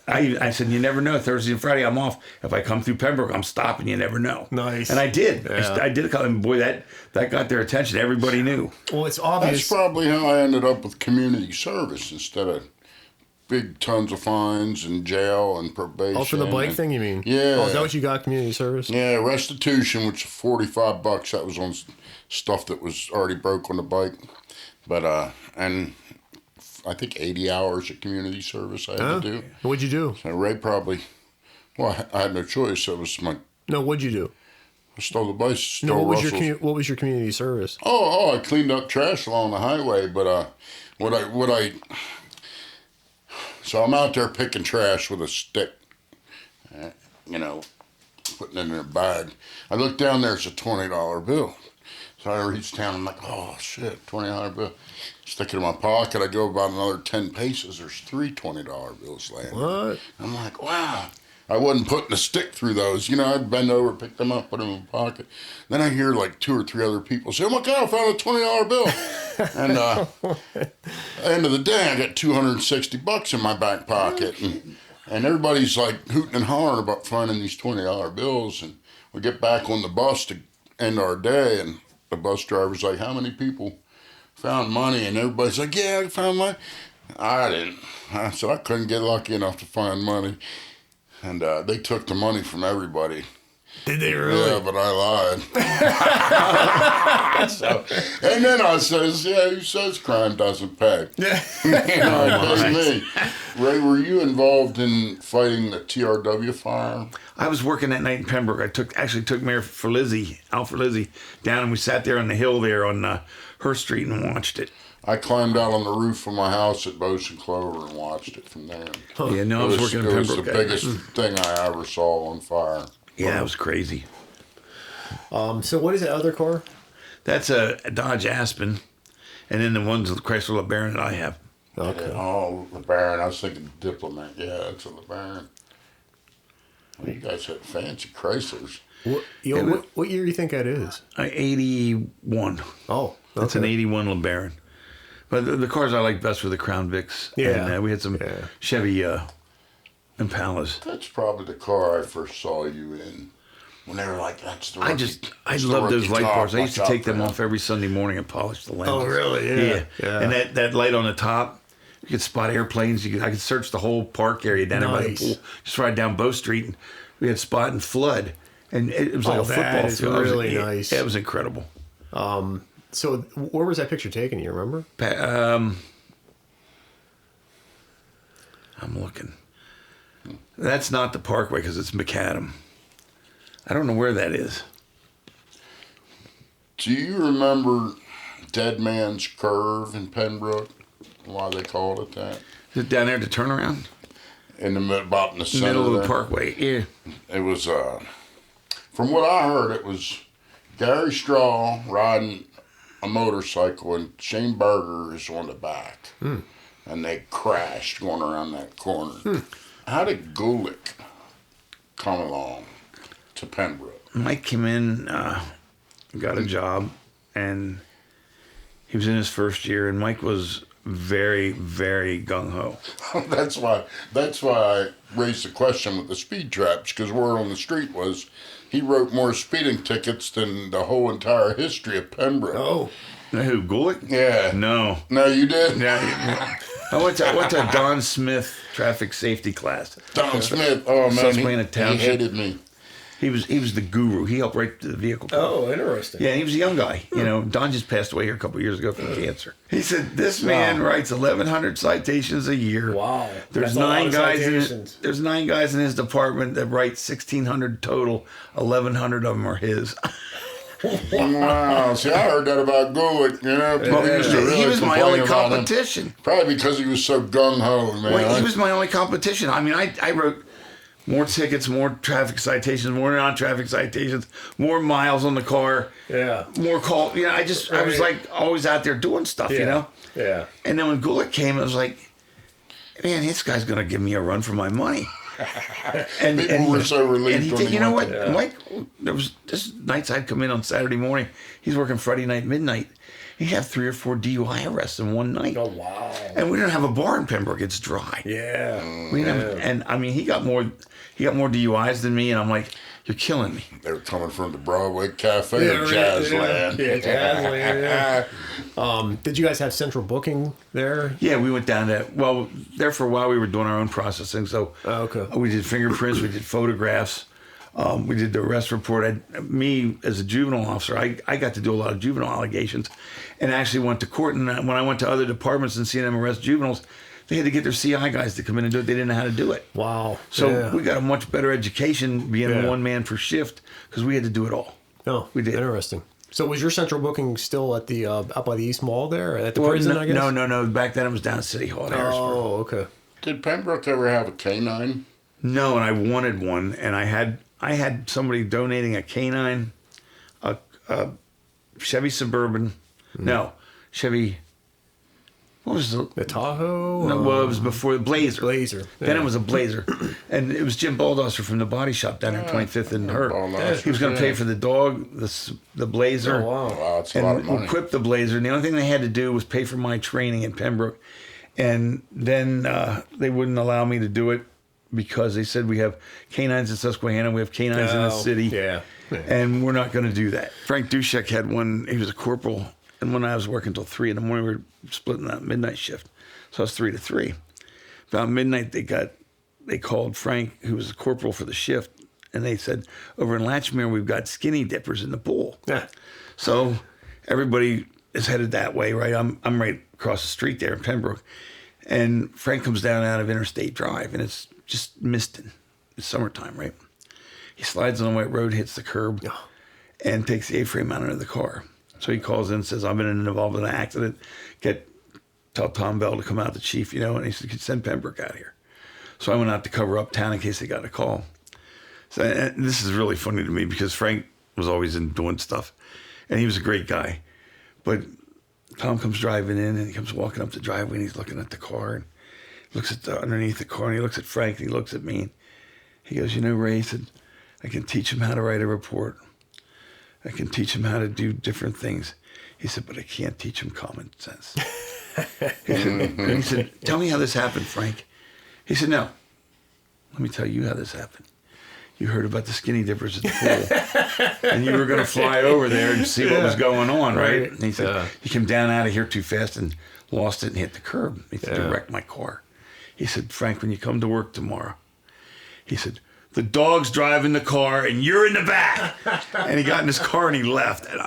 I said, you never know. Thursday and Friday, I'm off. If I come through Penbrook, I'm stopping. You never know. Nice. And I did. Yeah. I did. And boy, that got their attention. Everybody knew. Well, it's obvious. That's probably how I ended up with community service instead of big tons of fines and jail and probation. Oh, for the bike thing, you mean? Yeah. Oh, is that what you got, community service? Yeah, restitution, which is $45. That was on stuff that was already broke on the bike. But, and I think 80 hours of community service I had to do. What'd you do? So Ray probably, I had no choice. That was No, what'd you do? I stole the bike. No, what was your community service? I cleaned up trash along the highway, but so I'm out there picking trash with a stick, putting it in a bag. I look down there, it's a $20 bill. So I reach down, I'm like, oh shit, $20 bill. Stick it in my pocket, I go about another 10 paces, there's 3 $20 bills laying there. What? I'm like, wow. I wasn't putting a stick through those. I'd bend over, pick them up, put them in my pocket. Then I hear like 2 or 3 other people say, oh my God, I found a $20 bill. And at the end of the day, I got $260 in my back pocket. And everybody's like hooting and hollering about finding these $20 bills. And we get back on the bus to end our day. And the bus driver's like, how many people found money? And everybody's like, yeah, I found money. I didn't. So I couldn't get lucky enough to find money. And they took the money from everybody. Did they really? Yeah, but I lied. And then I says, who says crime doesn't pay? Yeah. It pays me. Ray, were you involved in fighting the TRW fire? I was working that night in Penbrook. I took Mayor Alfred Lizzie, down, and we sat there on the hill there on Herr Street and watched it. I climbed out on the roof of my house at Bose and Clover and watched it from there. Yeah, no, I was working in Penbrook. It was the biggest thing I ever saw on fire. Yeah, that was crazy. So what is that other car? That's a Dodge Aspen, and then the ones with Chrysler LeBaron that I have. Okay. Yeah, oh, LeBaron. I was thinking Diplomat. Yeah, it's a LeBaron. Well, you guys had fancy Chryslers. What year do you think that is? 81. Oh, It's an 81 LeBaron. But the cars I like best were the Crown Vics. Yeah. And we had some Chevy Impalas. That's probably the car I first saw you in. When they were like, that's the rookie. I love those light top. bars. I used to Watch take out them for off every Sunday morning and polish the lenses. Oh, really? Yeah. Yeah. And that light on the top, you could spot airplanes. I could search the whole park area down there by the Nice. pool. Just ride down Bow Street, and we had spot and flood. And it was like a football that is field. really nice. Yeah, it was incredible. So where was that picture taken? You remember? I'm looking. That's not the Parkway because it's Macadam. I don't know where that is. Do you remember Dead Man's Curve in Penbrook? Why they called it that? Is it down there to turn around? About in the center Middle of the there. Parkway. Yeah. It was, from what I heard, it was Gary Straw riding a motorcycle and Shane Berger is on the back. And they crashed going around that corner. How did Gulick come along to Penbrook? Mike came in, got a job, and he was in his first year, and Mike was very, very gung-ho. That's why I raised the question with the speed traps, because word on the street was he wrote more speeding tickets than the whole entire history of Penbrook. Oh. Who, Gulick? Yeah. No. No, you did? Yeah. I went to Don Smith traffic safety class. Don Smith, oh man, Susquehanna he Township. hated me. He was the guru. He helped write the vehicle code. Oh, interesting. Yeah, he was a young guy. You know, Don just passed away here a couple of years ago from cancer. He said, this man writes 1,100 citations a year. Wow. There's That's a lot nine of guys citations. there's 9 guys in his department that write 1,600 total. 1,100 of them are his. Wow. See, I heard that about Gulick. You know, people used to really he was my complain only about him. competition. Probably because he was so gung ho, man. Well, he was my only competition. I mean, I wrote more tickets, more traffic citations, more non-traffic citations, more miles on the car. Yeah. More call. You know, I was like always out there doing stuff, you know? Yeah. And then when Gulick came, I was like, man, this guy's going to give me a run for my money. People were so relieved And he when did, he you know went what? there. Mike, there was just nights I'd come in on Saturday morning. He's working Friday night, midnight. He'd have 3 or 4 DUI arrests in one night. Oh, wow. And we didn't have a bar in Pembroke. It's dry. Yeah. We didn't have, and I mean, he got more DUIs than me, and I'm like, you're killing me. They were coming from the Broadway Cafe or Jazzland. Yeah, Jazzland. Did you guys have central booking there? Yeah, we went down to, well, there for a while we were doing our own processing. So okay. We did fingerprints, we did photographs, we did the arrest report. Me, as a juvenile officer, I got to do a lot of juvenile allegations and actually went to court. And when I went to other departments and seeing them arrest juveniles, they had to get their CI guys to come in and do it. They didn't know how to do it. Wow. So we got a much better education being one man per shift because we had to do it all. Oh, we did. Interesting. So was your central booking still at the out by the East Mall there, at the prison? I guess. No. Back then it was down at City Hall in Harrisburg. Oh, okay. Did Pembroke ever have a canine? No, and I wanted one, and I had somebody donating a canine, a Chevy Suburban, Chevy. What was the Tahoe? No, well, it was before the Blazer. Blazer. Then it was a Blazer, and it was Jim Baldosser from the body shop down there, 25th and Her. He was going to pay for the dog, the Blazer. Oh, wow. Wow, that's a lot of And money. equip the Blazer. And the only thing they had to do was pay for my training in Pembroke, and then they wouldn't allow me to do it because they said we have canines in Susquehanna, we have canines in the city, and we're not going to do that. Frank Dushek had one. He was a corporal. And when I was working until 3 in the morning, we were splitting that midnight shift. So I was 3 to 3. About midnight, they called Frank, who was a corporal for the shift, and they said, over in Latchmere, we've got skinny dippers in the pool. Yeah. So everybody is headed that way, right? I'm right across the street there in Pembroke. And Frank comes down out of Interstate Drive, and it's just misting. It's summertime, right? He slides on the white road, hits the curb, and takes the A-frame out of the car. So he calls in and says, I've been involved in an accident. Tell Tom Bell to come out, the chief, and he said, send Pembroke out here. So I went out to cover up town in case they got a call. So and this is really funny to me because Frank was always in doing stuff, and he was a great guy. But Tom comes driving in, and he comes walking up the driveway, and he's looking at the car, and looks at underneath the car, and he looks at Frank, and he looks at me, and he goes, Ray, he said, I can teach him how to write a report. I can teach him how to do different things. He said, but I can't teach him common sense. He said, tell me how this happened, Frank. He said, no, let me tell you how this happened. You heard about the skinny dippers at the pool, and you were going to fly over there and see what was going on, right? And he said, you came down out of here too fast and lost it and hit the curb. He said, you wrecked my car. He said, Frank, when you come to work tomorrow, he said, the dog's driving the car and you're in the back. And he got in his car and he left. And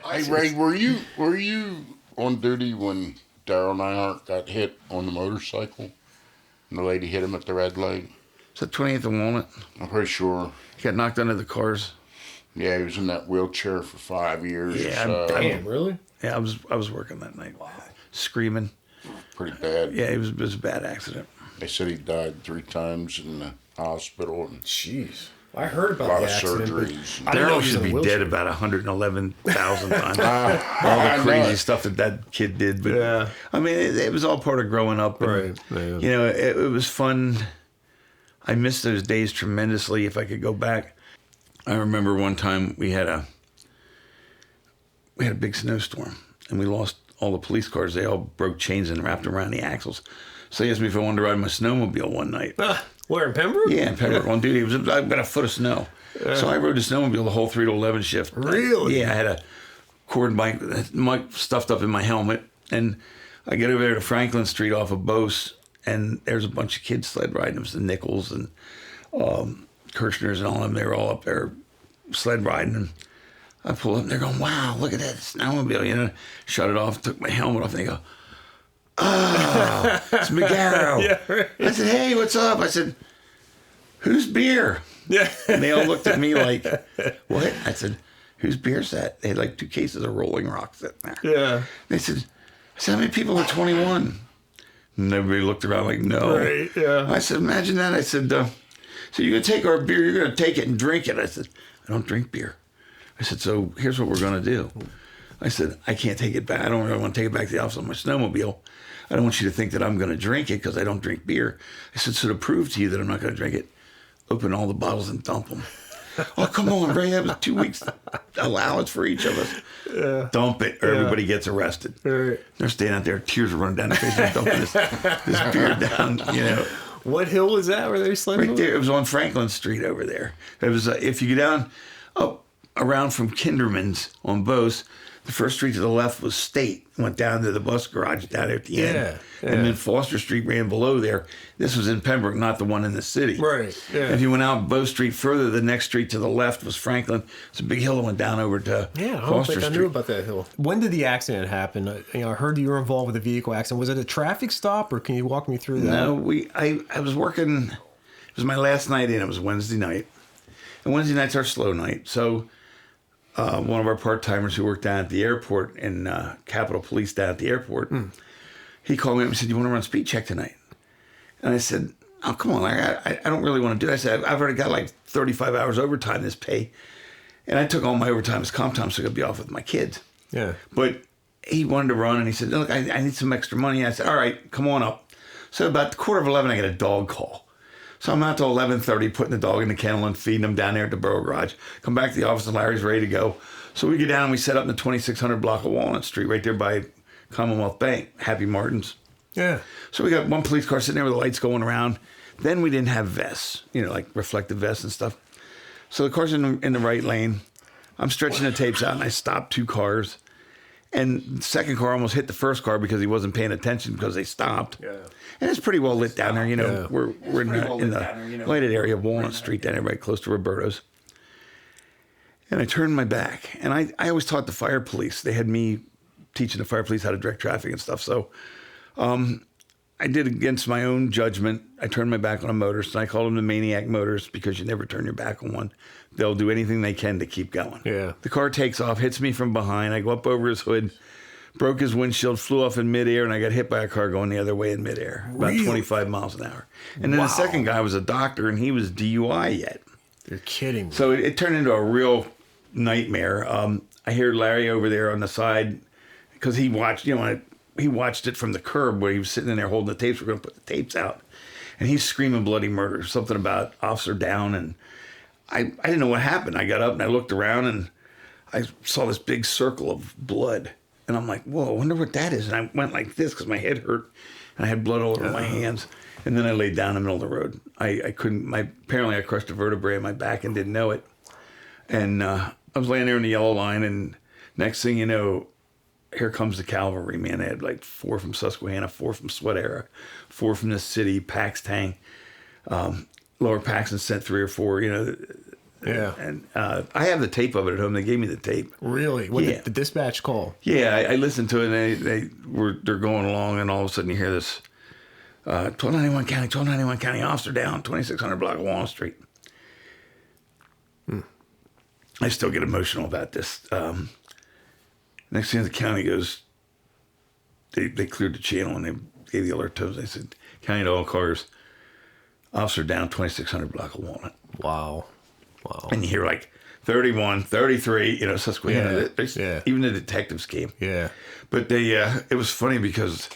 hey, Ray, were you on duty when Daryl Nyhart got hit on the motorcycle? And the lady hit him at the red light? Is that 28th and Walnut? I'm pretty sure. He got knocked under the cars. Yeah, he was in that wheelchair for 5 years. Yeah, or so. Damn, really? Yeah, I was working that night. Wow. Screaming. Pretty bad. Yeah, it was a bad accident. They said he died 3 times in the hospital. And Jeez. I heard a about lot the of accident. surgeries. Daryl should be dead about 111,000 times. All the crazy stuff that kid did. But, yeah. I mean, it was all part of growing up. And, Right. Yeah. You know, it was fun. I miss those days tremendously if I could go back. I remember one time we had a big snowstorm, and we lost all the police cars. They all broke chains and wrapped around the axles. So he asked me if I wanted to ride my snowmobile one night. Where, in Penbrook? Yeah, in Penbrook on duty. I've got a foot of snow. So I rode the snowmobile the whole 3 to 11 shift. Really? Yeah, I had a cord mic stuffed up in my helmet. And I get over there to Franklin Street off of Bose, and there's a bunch of kids sled riding. It was the Nichols and Kirchners and all of them. They were all up there sled riding. And I pull up, and they're going, wow, look at that snowmobile. You know, shut it off, took my helmet off, and they go, oh, it's Magaro. Yeah, right. I said, hey, what's up? I said, whose beer? Yeah. And they all looked at me like, what? I said, whose beer's that? They had like 2 cases of Rolling Rock sitting there. Yeah. They said, how many people are 21? And everybody looked around like, no. Right, yeah. I said, imagine that. I said, so you're going to take our beer, you're going to take it and drink it. I said, I don't drink beer. I said, so here's what we're going to do. I said, I can't take it back. I don't really want to take it back to the office on my snowmobile. I don't want you to think that I'm going to drink it because I don't drink beer. I said, so to prove to you that I'm not going to drink it, open all the bottles and dump them. Oh, come on, Ray. That was 2 weeks allowance for each of us. Yeah. Dump it or everybody gets arrested. Right. They're standing out there, tears are running down their face. They're dumping this beer down, you know. What hill was that where they sledding? Right there. It was on Franklin Street over there. It was, if you go down, up around from Kinderman's on Bose, the first street to the left was State. Went down to the bus garage down there at the end. Yeah. And then Foster Street ran below there. This was in Penbrook, not the one in the city. Right. Yeah. If you went out Bow Street further, the next street to the left was Franklin. It's a big hill that went down over to Yeah, I don't Foster think Street. I knew about that hill. When did the accident happen? I heard you were involved with a vehicle accident. Was it a traffic stop, or can you walk me through that? No, I was working. It was my last night in. It was Wednesday night. And Wednesday night's our slow night. So one of our part-timers who worked down at the airport in Capitol Police down at the airport, he called me up and said, you want to run a speed check tonight? And I said, oh, come on, I don't really want to do it. I said, I've already got like 35 hours overtime this pay. And I took all my overtime as comp time, so I could be off with my kids. Yeah. But he wanted to run, and he said, look, I need some extra money. I said, all right, come on up. So about 11:15, I get a dog call. So I'm out till 11:30, putting the dog in the kennel and feeding him down there at the borough garage. Come back to the office, and Larry's ready to go. So we get down, and we set up in the 2600 block of Walnut Street, right there by Commonwealth Bank, Happy Martin's. Yeah. So we got one police car sitting there with the lights going around. Then we didn't have vests, like reflective vests and stuff. So the car's in the right lane. I'm stretching the tapes out, and I stopped 2 cars. And the second car almost hit the first car because he wasn't paying attention because they stopped. Yeah. And it's pretty well lit down there, Yeah. We're in the lighted area of Walnut Street down there, right close to Roberto's. And I turned my back. And I always taught the fire police. They had me teaching the fire police how to direct traffic and stuff. So I did against my own judgment. I turned my back on a motorist, and I called them the maniac motorists because you never turn your back on one. They'll do anything they can to keep going. Yeah. The car takes off, hits me from behind. I go up over his hood, broke his windshield, flew off in midair, and I got hit by a car going the other way in midair, about 25 miles an hour. And then the second guy was a doctor, and he was DUI yet. You're kidding me. So it turned into a real nightmare. I hear Larry over there on the side because he watched, he watched it from the curb where he was sitting in there holding the tapes. We're going to put the tapes out. And he's screaming bloody murder, something about officer down. And I didn't know what happened. I got up and I looked around and I saw this big circle of blood. And I'm like, whoa, I wonder what that is. And I went like this because my head hurt and I had blood all over my hands. And then I laid down in the middle of the road. I couldn't, apparently I crushed a vertebrae in my back and didn't know it. And I was laying there in the yellow line, and next thing you know, here comes the cavalry, man. They had like 4 from Susquehanna, 4 from Sweatera, 4 from the city, Paxtang. Lower Paxton sent 3 or 4, Yeah. And I have the tape of it at home. They gave me the tape. Really? What did the dispatch call? Yeah, I listened to it, and they're going along, and all of a sudden you hear this, 1291 County, officer down, 2600 block of Wall Street. I still get emotional about this. Next thing the county goes, they cleared the channel and they gave the alert to us. They said, county to all cars, officer down, 2600 block of Walnut. Wow. And you hear like 31, 33, Susquehanna. Yeah. Even the detectives came. Yeah. But it was funny because,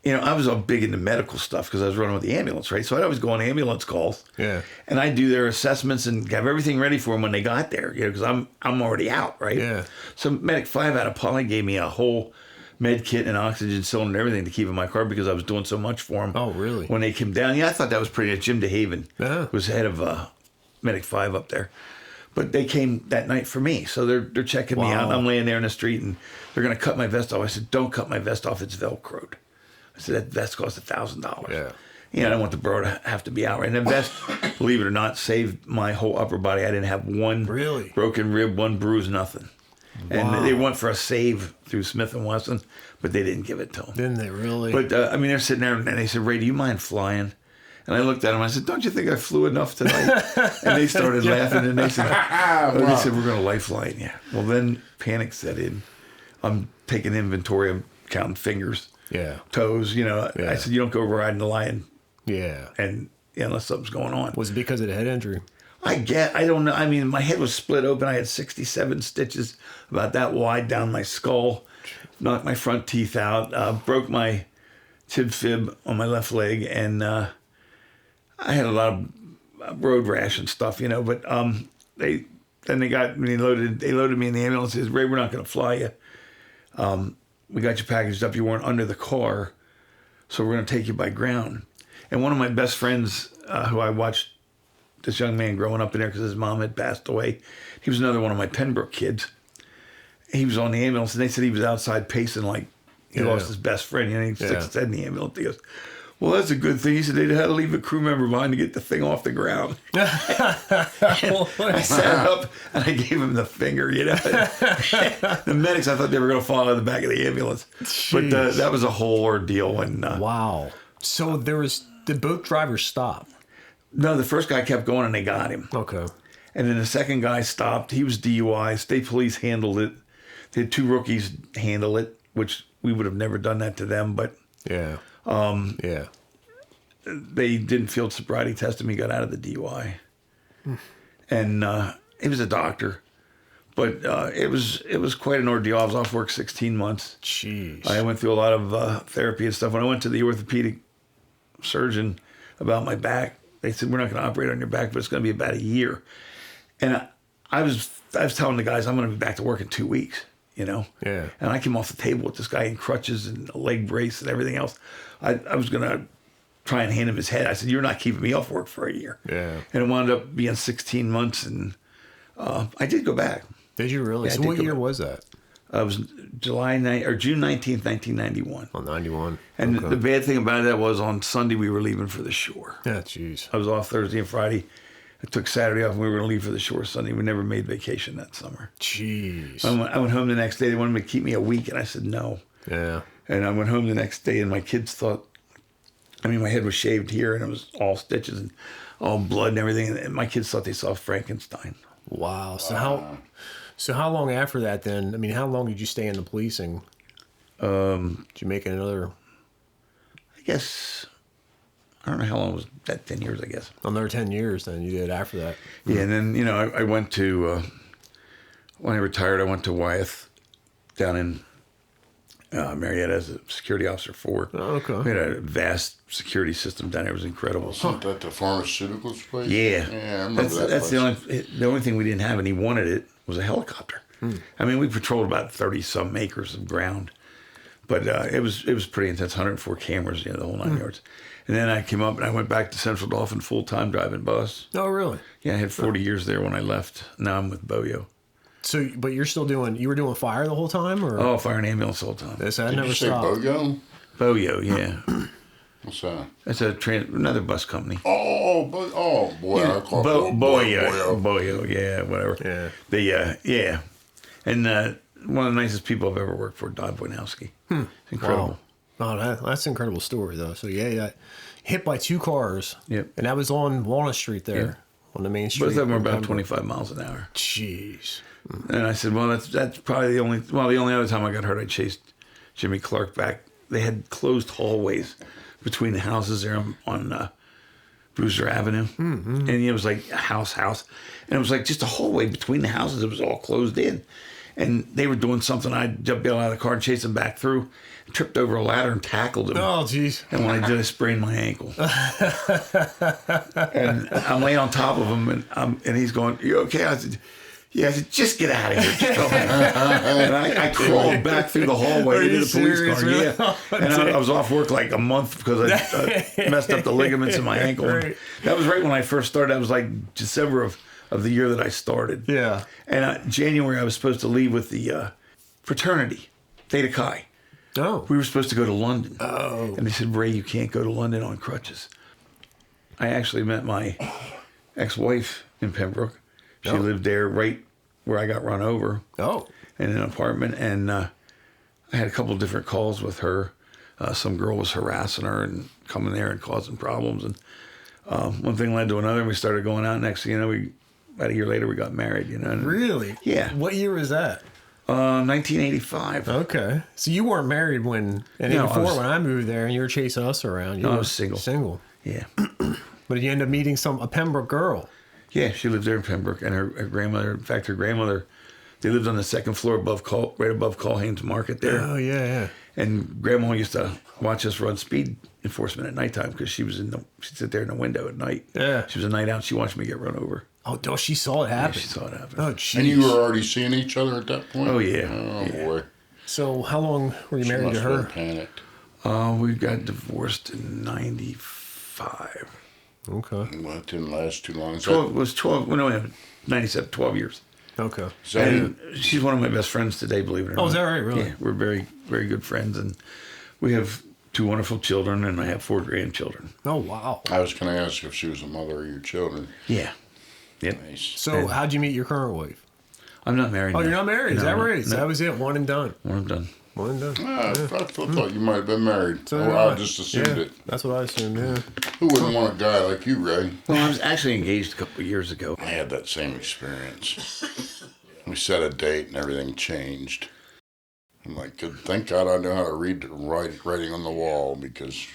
I was all big into medical stuff because I was running with the ambulance, right? So I'd always go on ambulance calls. Yeah. And I'd do their assessments and have everything ready for them when they got there, because I'm already out, right? Yeah. So Medic 5 out of Poly gave me a whole med kit and oxygen cylinder and everything to keep in my car because I was doing so much for them. Oh, really? When they came down. Yeah, I thought that was pretty nice. Jim DeHaven was head of Medic 5 up there. But they came that night for me. So they're checking me out. And I'm laying there in the street and they're going to cut my vest off. I said, don't cut my vest off. It's Velcroed. I said, that vest costs $1,000. Yeah. I don't want the borough to have to be out, right? And the vest, believe it or not, saved my whole upper body. I didn't have one broken rib, one bruise, nothing. And they went for a save through Smith & Wesson, but they didn't give it to them. Didn't they really? But, they're sitting there and they said, Ray, do you mind flying? And I looked at them. I said, don't you think I flew enough tonight? And they started laughing and they said, we're going to lifeline you. Well, then panic set in. I'm taking inventory. I'm counting fingers. Yeah. Toes, I said, you don't go riding the lion. Yeah. And unless something's going on. Was it because of the head injury? I don't know. I mean, my head was split open. I had 67 stitches about that wide down my skull. Knocked my front teeth out. Broke my tib fib on my left leg. And I had a lot of road rash and stuff, But they got me loaded. They loaded me in the ambulance. Says, Ray, we're not going to fly you. We got you packaged up. You weren't under the car, so we're going to take you by ground. And one of my best friends, who I watched this young man growing up in there because his mom had passed away, he was another one of my Penbrook kids. He was on the ambulance, and they said he was outside pacing like he lost his best friend. He sticks his head in the ambulance. He goes, well, that's a good thing. He said they had to leave a crew member behind to get the thing off the ground. I sat up and I gave him the finger, The medics, I thought they were going to fall out of the back of the ambulance. Jeez. But that was a whole ordeal. Wow. So did both drivers stop? No, the first guy kept going and they got him. Okay. And then the second guy stopped. He was DUI. State police handled it. They had 2 rookies handle it, which we would have never done that to them, but... Yeah. They didn't field sobriety test him. He got out of the DUI, and he was a doctor, but it was quite an ordeal. I was off work 16 months. Jeez. I went through a lot of therapy and stuff. When I went to the orthopedic surgeon about my back, they said, we're not going to operate on your back, but it's going to be about a year. And I was telling the guys I'm going to be back to work in 2 weeks. Yeah. And I came off the table with this guy in crutches and a leg brace and everything else. I was going to try and hand him his head. I said, you're not keeping me off work for a year. Yeah. And it wound up being 16 months, and I did go back. Did you really? Yeah, so what year was that? It was June 19th, 1991. Oh, 91. And the bad thing about that was on Sunday we were leaving for the shore. Yeah, jeez. I was off Thursday and Friday. I took Saturday off and we were going to leave for the shore Sunday. We never made vacation that summer. Jeez. I went home the next day. They wanted me to keep me a week, and I said no. Yeah. And I went home the next day, and my kids thought, my head was shaved here, and it was all stitches and all blood and everything. And my kids thought they saw Frankenstein. Wow. So how long after that then? How long did you stay in the policing? Did you make another? I guess... I don't know how long was that, 10 years, I guess. Another 10 years then you did after that. Yeah, and then, I went to, when I retired, I went to Wyeth down in Marietta as a security officer for. Oh, okay. We had a vast security system down there. It was incredible. Wasn't that the pharmaceuticals place? Yeah. Yeah, I remember that That's place. the only thing we didn't have, and he wanted it, was a helicopter. I mean, we patrolled about 30-some acres of ground. But it was pretty intense, 104 cameras, the whole 9 yards. And then I came up and I went back to Central Dauphin full-time driving bus. Oh, really? Yeah, I had 40 years there when I left. Now I'm with Boyo. So, but you were doing fire the whole time? Or? Oh, fire and ambulance all the time. This, I Did never you say stopped. Bogo? Boyo, yeah. What's that? That's another bus company. Oh boy, I call it Boyo, yeah, whatever. Yeah. Yeah. And one of the nicest people I've ever worked for, Don Wojnowski. It's incredible. Wow. Oh, that's an incredible story, though. So, yeah, you got hit by 2 cars. Yep. And that was on Walnut Street there, on the main street. Both of them were about Penbrook. 25 miles an hour. Jeez. And I said, well, that's probably the only other time I got hurt, I chased Jimmy Clark back. They had closed hallways between the houses there on Bruiser Avenue. Mm-hmm. And it was like a house. And it was like just a hallway between the houses. It was all closed in. And they were doing something. I jumped out of the car and chased them back through, tripped over a ladder and tackled him. Oh, jeez. And when I did, I sprained my ankle. And I'm laying on top of him, and he's going, "You okay?" I said, "Yeah." I said, "Just get out of here." Just go and I crawled back through the hallway into the police car. Really? Yeah. And I was off work like a month because I messed up the ligaments in my ankle. Right. That was right when I first started. That was like December of the year that I started. Yeah. And January, I was supposed to leave with the fraternity, Theta Chi. Oh. We were supposed to go to London. Oh. And they said, "Ray, you can't go to London on crutches." I actually met my ex-wife in Penbrook. She lived there right where I got run over in an apartment. And I had a couple of different calls with her. Some girl was harassing her and coming there and causing problems. And one thing led to another, and we started going out. Next thing you know, about a year later, we got married. And, Really? Yeah. What year was that? 1985. Okay. So you weren't married in 84 when I moved there, and you were chasing us around. I was single. Single. Yeah. But you end up meeting a Pembroke girl. Yeah, she lived there in Penbrook, and her grandmother, in fact, her grandmother, they lived on the second floor right above Colhane's Market there. Oh, yeah. And Grandma used to watch us run speed enforcement at nighttime because she'd sit there in the window at night. Yeah. She was a night out. She watched me get run over. Oh, she saw it happen. Yeah, she saw it happen. Oh, jeez. And you were already seeing each other at that point? Oh, yeah. Oh, Yeah. boy. So how long were you married to Must have her? been panicked. We got divorced in 95. Okay. Well, it didn't last too long. 97, 12 years. Okay. And she's one of my best friends today, believe it or not. Oh, is that right? Really? Yeah, we're very, very good friends. And we have 2 wonderful children, and I have 4 grandchildren. Oh, wow. I was going to ask if she was the mother of your children. Yeah. Yep. Nice. So how'd you meet your current wife? I'm not married. Oh, now. you're not married? Is No, that right? So no. that was it. One and done. When I'm done. One and done. I thought you might have been married. So I just assumed it. That's what I assumed, yeah. Who wouldn't want a guy like you, Ray? Well, I was actually engaged a couple of years ago. I had that same experience. We set a date and everything changed. I'm like, good. Thank God I know how to read the writing on the wall, because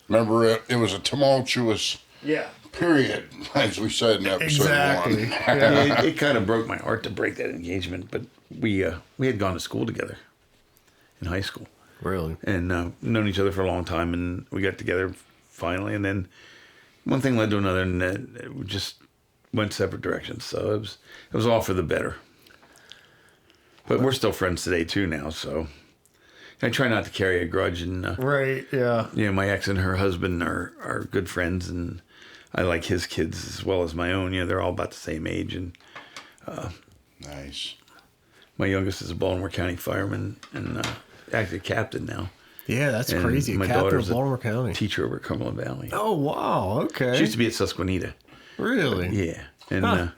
remember it was a tumultuous period, as we said in episode Exactly. 1. Yeah, it kind of broke my heart to break that engagement, but we had gone to school together in high school. Really? And known each other for a long time, and we got together finally, and then one thing led to another, and we just went separate directions. So it was all for the better. But we're still friends today too now, so I try not to carry a grudge. And Right, yeah. my ex and her husband are good friends, and I like his kids as well as my own. They're all about the same age, and Nice. my youngest is a Baltimore County fireman and actually a captain now. Yeah, that's And crazy. my Captain of daughter's Baltimore County. Teacher over at Cumberland Valley. Oh, wow. Okay. She used to be at Susquehanna. Really? Yeah. And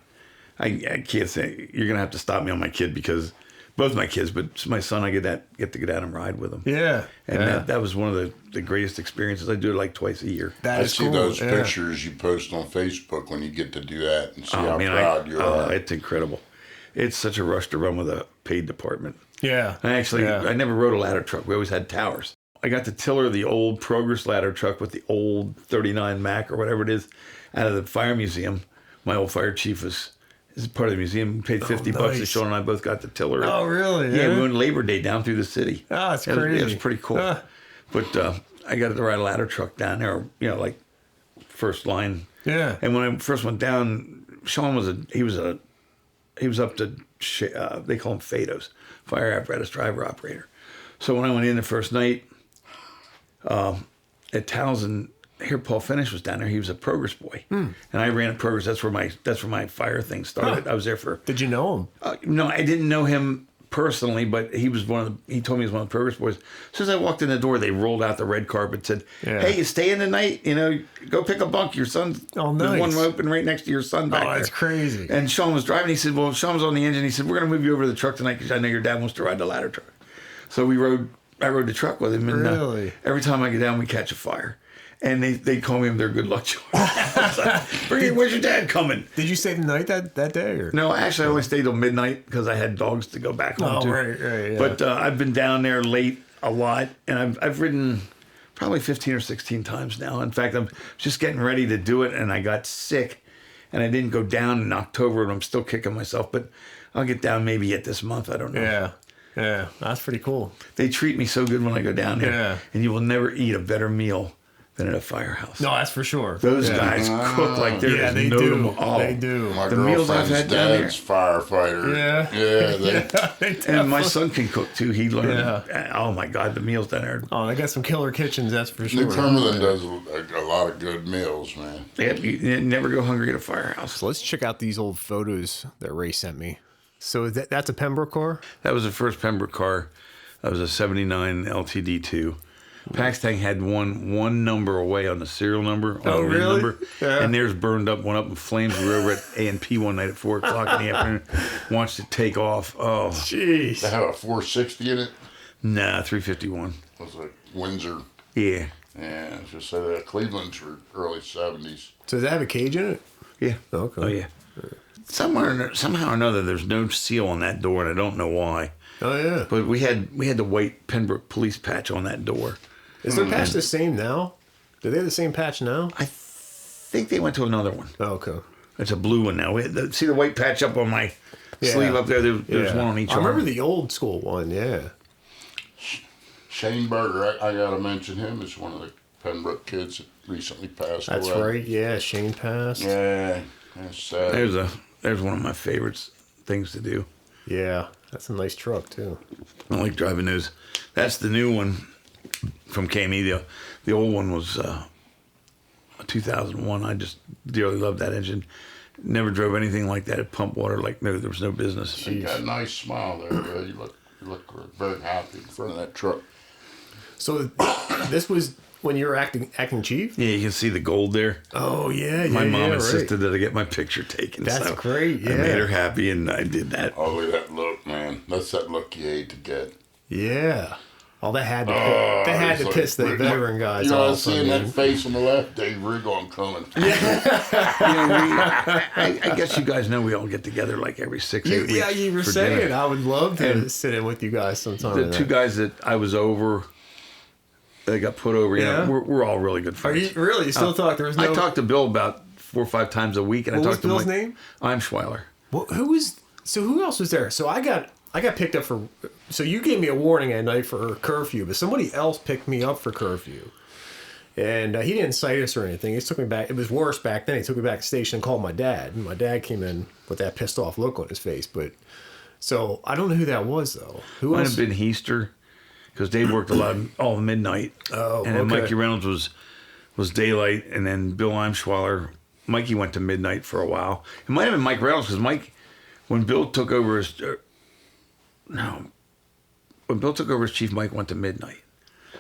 I can't say, you're going to have to stop me on my kid, because both my kids, but my son, I get to get out and ride with him. Yeah. And that was one of the greatest experiences. I do it like twice a year. That I is see cool. those yeah. pictures you post on Facebook when you get to do that and see how proud you Oh, are. it's incredible. It's such a rush to run with a paid department. Yeah. I never rode a ladder truck. We always had towers. I got to tiller the old Progress ladder truck with the old 39 Mac or whatever it is out of the fire museum. My old fire chief was This is part of the museum. We paid $50 nice. and Sean and I both got the tiller. Oh, really? Yeah, we went Labor Day down through the city. Oh, it's It was crazy. pretty cool. But I got to ride a ladder truck down there, like first line. Yeah. And when I first went down, Sean was up to they call them FADOs, fire apparatus driver operator. So when I went in the first night at Townsend, here Paul Finish was down there. He was a progress boy, and I ran a progress. That's where my fire thing started. I was there for. Did you know him? No, I didn't know him personally, but he was he told me he was one of the progress boys. As soon as I walked in the door, they rolled out the red carpet, said, "Hey, you staying tonight? Go pick a bunk. Your son's there's one open right next to your son back there." That's crazy. And Sean was driving. He said, "Well, Sean was on the engine." He said, "We're going to move you over to the truck tonight because I know your dad wants to ride the ladder truck." So I rode the truck with him, and Really? Every time I get down, we catch a fire. And they call me their good luck charm. Where's your dad coming? Did you stay the night that day? Or? No, actually, I only stayed till midnight because I had dogs to go back home to. Right, yeah. But I've been down there late a lot, and I've ridden probably 15 or 16 times now. In fact, I'm just getting ready to do it, and I got sick, and I didn't go down in October, and I'm still kicking myself. But I'll get down maybe yet this month. I don't know. Yeah, that's pretty cool. They treat me so good when I go down there. Yeah. And you will never eat a better meal than at a firehouse. No, that's for sure. Those guys cook like there is no tomorrow. They do. My The meals I've girlfriend's had down there. dad's firefighter. And my son can cook too. He learned. Yeah. Oh my God, the meals down there. Oh, they got some killer kitchens, that's for sure. New Cumberland does a lot of good meals, man. You never go hungry at a firehouse. So let's check out these old photos that Ray sent me. So that's a Penbrook car? That was the first Penbrook car. That was a '79 LTD2. Paxtang had one number away on the serial number. On the really? Number, and theirs burned up, went up in flames. We were over at A&P one night at 4 o'clock in the afternoon. Watched it take off. Oh, jeez. They have a 460 in it. Nah, 351. It was like Windsor. Yeah. Yeah, it's just say that Cleveland's for early 70s. So does that have a cage in it? Yeah. Okay. Oh, yeah. Somehow or another, there's no seal on that door, and I don't know why. Oh, yeah. But we had the white Penbrook police patch on that door. Is their patch the same now? Do they have the same patch now? I think they went to another one. Oh, okay. It's a blue one now. See the white patch up on my sleeve up there? There's one on each arm. I remember the old school one, yeah. Shane Berger, I got to mention him, is one of the Penbrook kids that recently passed away. That's right, yeah. Shane passed. Yeah, that's sad. There's one of my favorites things to do. Yeah, that's a nice truck, too. I like driving those. That's the new one from KME. The old one was 2001. I just dearly loved that engine. Never drove anything like that. It pumped water like there was no business. You got a nice smile there. You look very happy in front of that truck. So this was when you were acting chief? Yeah, you can see the gold there. Oh, yeah. My mom insisted right. that I get my picture taken. That's so great, yeah. I made her happy, and I did that. Oh, look at that look, man. That's that look you hate to get. Yeah. Oh, they had to piss the veteran guys you know, off. I seeing that face on the left, Dave Rigon coming. I guess you guys know we all get together like every 6-8 weeks. Yeah, you were for saying dinner. I would love to sit in with you guys sometime. The two guys that I was over, they got put over. Yeah. We're all really good friends. Are you really? You still talk? There was no. I talk to Bill about 4 or 5 times a week, and What I was talk to Bill's Mike. name? I'm Schweiler. Well, who else was there? So I got picked up for. So you gave me a warning at night for curfew, but somebody else picked me up for curfew, and he didn't cite us or anything. He took me back. It was worse back then. He took me back to the station and called my dad. And my dad came in with that pissed off look on his face. But so I don't know who that was though. Who Might else? have been Heaster, because Dave worked a lot all the midnight. Oh, and then okay. Mikey Reynolds was daylight, and then Bill Imschwaller. Mikey went to midnight for a while. It might have been Mike Reynolds, because when Bill took over as chief, Mike went to midnight.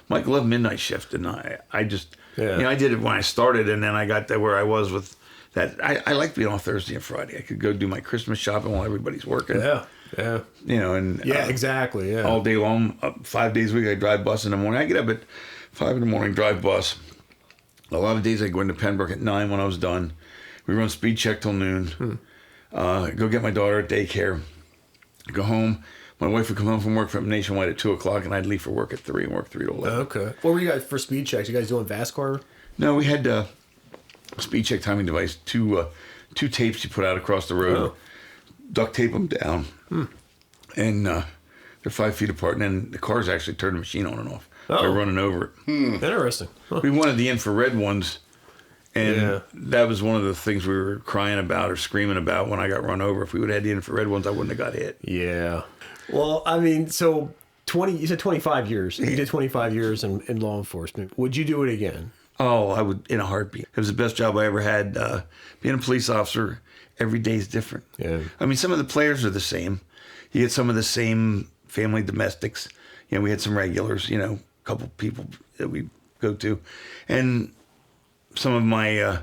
Mike loved midnight shift, and I just, I did it when I started, and then I got to where I was with that. I like being off Thursday and Friday. I could go do my Christmas shopping while everybody's working. Yeah. Exactly. Yeah. All day long, 5 days a week, I drive bus in the morning. I get up at 5 in the morning, drive bus. A lot of days I go into Penbrook at 9 when I was done. We run speed check till noon. Go get my daughter at daycare. Go home. My wife would come home from work from Nationwide at 2 o'clock, and I'd leave for work at 3 and work 3 to 11. Okay. What were you guys for speed checks? You guys doing VASCAR? No, we had a speed check timing device, two tapes you put out across the road. duct tape them down, and they're 5 feet apart. And then the cars actually turn the machine on and off by running over it. Interesting. Huh. We wanted the infrared ones, and that was one of the things we were crying about or screaming about when I got run over. If we would have had the infrared ones, I wouldn't have got hit. Yeah. Well, I mean, so you said 25 years. You did 25 years in law enforcement. Would you do it again? Oh, I would in a heartbeat. It was the best job I ever had. Being a police officer, every day is different. Yeah. I mean, some of the players are the same. You get some of the same family domestics. You know, we had some regulars, you know, a couple people that we go to. And some of my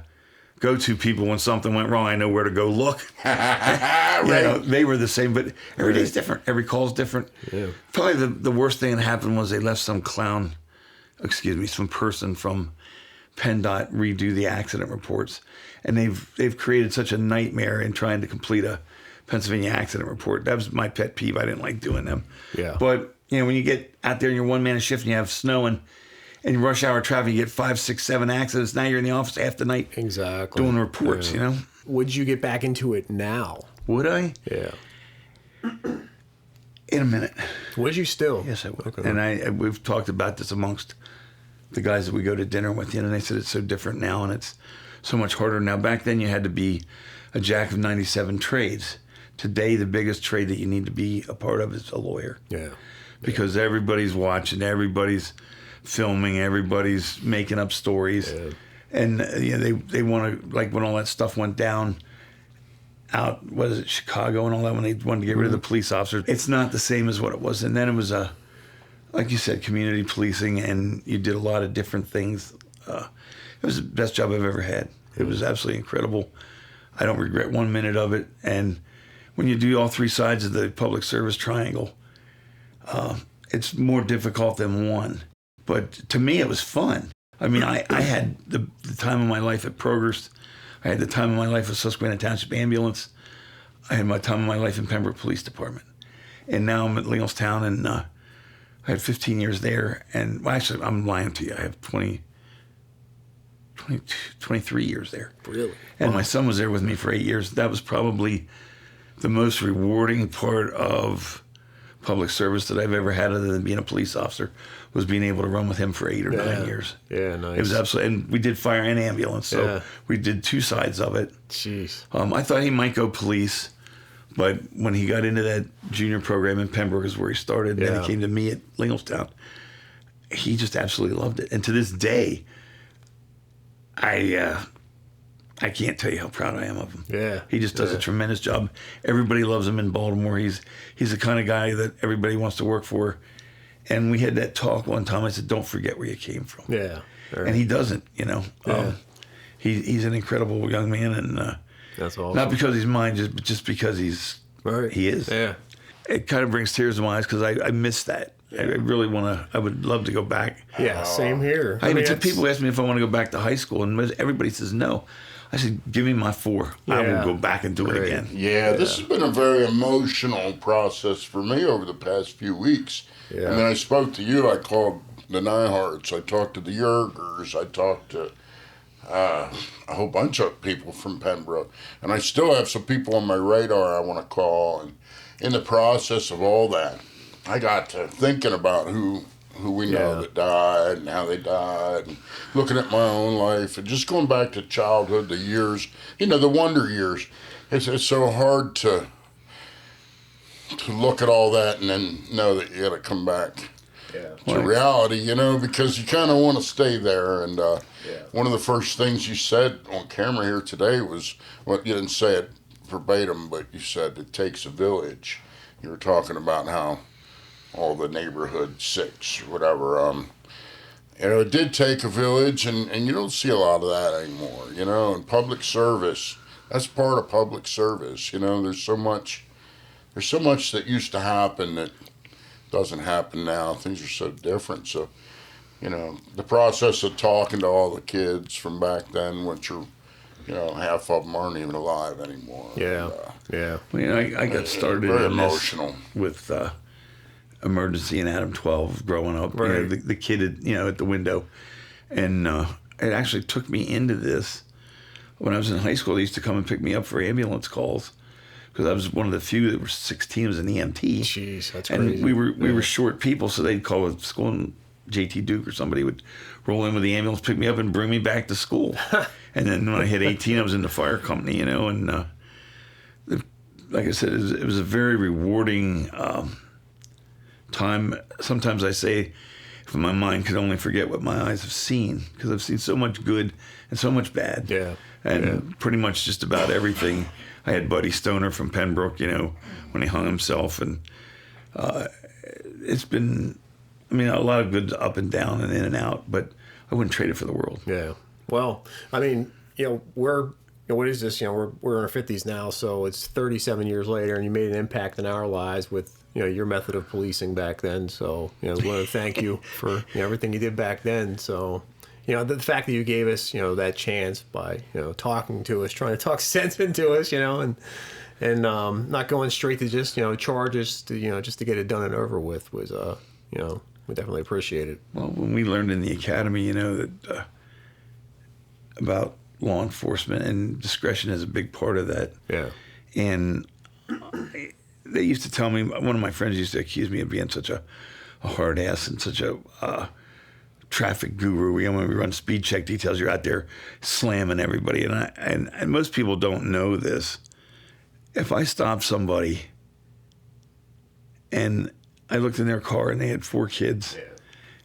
go-to people, when something went wrong, I know where to go look. Right. You know, they were the same, but every day's different. Every call's different. Yeah. Probably the worst thing that happened was they left some some person from PennDOT redo the accident reports. And they've created such a nightmare in trying to complete a Pennsylvania accident report. That was my pet peeve. I didn't like doing them. Yeah. But, you know, when you get out there and you're one-man shift and you have snow and rush hour traffic, you get 5, 6, 7 accidents. Now you're in the office half the night doing reports, you know? Would you get back into it now? Would I? Yeah. In a minute. Would you still? Yes, I would. Okay. And we've talked about this amongst the guys that we go to dinner with, you know, and they said it's so different now and it's so much harder now. Back then you had to be a jack of 97 trades. Today, the biggest trade that you need to be a part of is a lawyer. Yeah. Because everybody's watching, everybody's filming, everybody's making up stories. Yeah. And you know, they want to, like when all that stuff went down out, what is it, Chicago and all that, when they wanted to get rid of the police officers, it's not the same as what it was. And then it was like you said, community policing, and you did a lot of different things. It was the best job I've ever had. It was absolutely incredible. I don't regret 1 minute of it. And when you do all 3 sides of the public service triangle, it's more difficult than one. But to me, it was fun. I mean, I had the time of my life at Progerst. I had the time of my life with Susquehanna Township Ambulance. I had my time of my life in Penbrook Police Department. And now I'm at Leostown, and I had 15 years there. And well, actually, I'm lying to you. I have 23 years there. Really? And my son was there with me for 8 years. That was probably the most rewarding part of public service that I've ever had, other than being a police officer, was being able to run with him for 8 or 9 years. Yeah, nice. It was absolutely, and we did fire and ambulance, so we did 2 sides of it. Jeez. I thought he might go police, but when he got into that junior program in Pembroke is where he started, and then he came to me at Leostown. He just absolutely loved it. And to this day, I can't tell you how proud I am of him. Yeah. He just does a tremendous job. Everybody loves him in Baltimore. He's the kind of guy that everybody wants to work for. And we had that talk one time. I said, don't forget where you came from. Yeah. Right. And he doesn't, you know. Yeah. He's an incredible young man. And that's awesome. not because he's mine, just because he is. Yeah. It kind of brings tears to my eyes because I miss that. I really I would love to go back. Yeah, same here. I mean, people ask me if I want to go back to high school, and everybody says no. I said, give me my 4. I will go back and do it again. Yeah, this has been a very emotional process for me over the past few weeks. Yeah. I mean, I spoke to you. I called the Nyharts. I talked to the Yergers. I talked to a whole bunch of people from Pembroke. And I still have some people on my radar I want to call. And in the process of all that, I got to thinking about who we know that died and how they died, and looking at my own life and just going back to childhood, the years, you know, the wonder years. It's so hard to look at all that and then know that you got to come back to reality, you know, because you kind of want to stay there. And one of the first things you said on camera here today was, well, you didn't say it verbatim, but you said it takes a village. You were talking about how all the neighborhood 6 or whatever. You know, it did take a village, and you don't see a lot of that anymore, you know, and public service, that's part of public service, you know. There's so much that used to happen that doesn't happen now. Things are so different. So, you know, the process of talking to all the kids from back then, which are, you know, half of them aren't even alive anymore. Yeah, Well, you know, I got started very in emotional with emergency in Adam 12 growing up. Right. You know, the kid at the window. And it actually took me into this. When I was in high school, they used to come and pick me up for ambulance calls because I was one of the few that were 16 was an EMT. Jeez, that's and crazy. we were short people, so they'd call a school, and JT Duke or somebody would roll in with the ambulance, pick me up, and bring me back to school. And then when I hit 18, I was in the fire company, and like I said, it was a very rewarding time. Sometimes I say, if my mind could only forget what my eyes have seen, because I've seen so much good and so much bad. Yeah. And pretty much just about everything. I had Buddy Stoner from Penbrook, when he hung himself. And it's been, a lot of good up and down and in and out, but I wouldn't trade it for the world. Yeah. Well, we're, what is this? We're in our 50s now, so it's 37 years later, and you made an impact in our lives with, your method of policing back then. So, I want to thank you for everything you did back then. So, the fact that you gave us, that chance by, talking to us, trying to talk sense into us, and not going straight to just, charges to, just to get it done and over with was, we definitely appreciate it. Well, when we learned in the academy, that about law enforcement, and discretion is a big part of that. Yeah. And they used to tell me, one of my friends used to accuse me of being such a hard ass and such a traffic guru. When we run speed check details, you're out there slamming everybody. And most people don't know this. If I stop somebody and I looked in their car and they had 4 kids,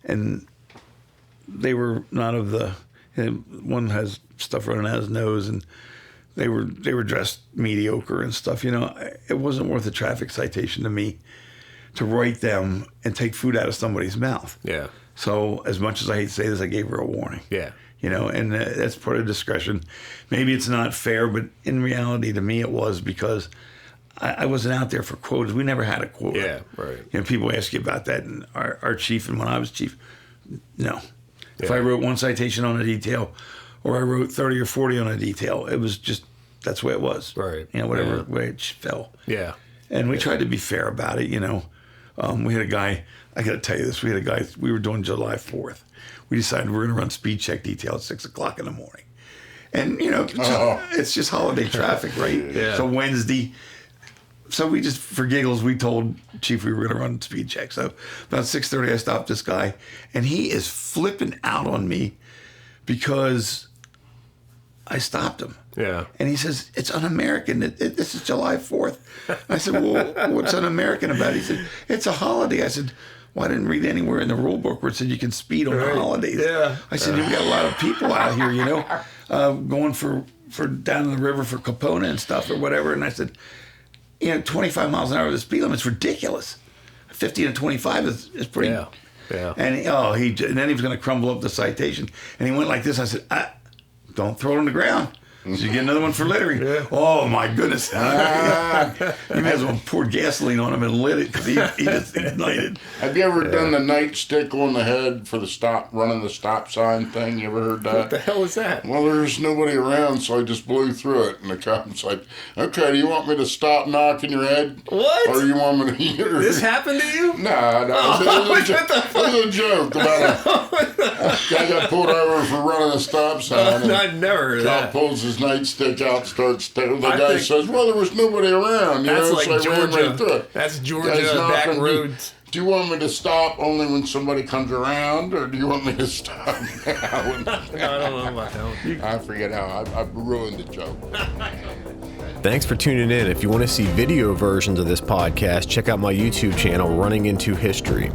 and they were not of the, one has stuff running out his nose, and they were dressed mediocre and stuff. It wasn't worth a traffic citation to me to write them and take food out of somebody's mouth. Yeah. So as much as I hate to say this, I gave her a warning. Yeah. And that's part of discretion. Maybe it's not fair, but in reality, to me, it was, because I wasn't out there for quotas. We never had a quota. Yeah, right. People ask you about that, and our chief, and when I was chief, no. Yeah. If I wrote one citation on a detail, or I wrote 30 or 40 on a detail, it was just, that's the way it was. Right. Whatever way it fell. Yeah. And we tried to be fair about it, We had a guy, I got to tell you this, we were doing July 4th. We decided we're going to run speed check detail at 6 o'clock in the morning. And, it's just holiday traffic, right? Yeah. So Wednesday. So we just, for giggles, we told Chief we were going to run speed check. So about 6:30, I stopped this guy, and he is flipping out on me because I stopped him. Yeah. And he says, it's un-American. This is July 4th. I said, well, what's un-American about it? He said, it's a holiday. I said, well, I didn't read anywhere in the rule book where it said you can speed on the holidays. Yeah. I said, you've got a lot of people out here, going for down in the river for Capona and stuff or whatever. And I said, 25 miles an hour, the speed limit's ridiculous. 50 to 25 is pretty. Yeah. Yeah. And and then he was going to crumble up the citation. And he went like this. I said, don't throw it on the ground. So you get another one for littering. Yeah. Oh, my goodness. You may as well pour gasoline on him and lit it, because he just ignited. Have you ever done the nightstick on the head for the running the stop sign thing? You ever heard that? What the hell is that? Well, there's nobody around, so I just blew through it. And the cop's like, okay, do you want me to stop knocking your head? What? Or do you want me to hear it? This happened to you? Nah, it was a joke about a guy got pulled over for running a stop sign. I've never heard of that. Cop pulls his nightstick out, starts the guy says, well, there was nobody around. That's like so I ran Georgia. right through it. That's Georgia back roads. Do you want me to stop only when somebody comes around, or do you want me to stop now? I don't know about that. I forget how. I ruined the joke. Thanks for tuning in. If you want to see video versions of this podcast, check out my YouTube channel, Running Into History.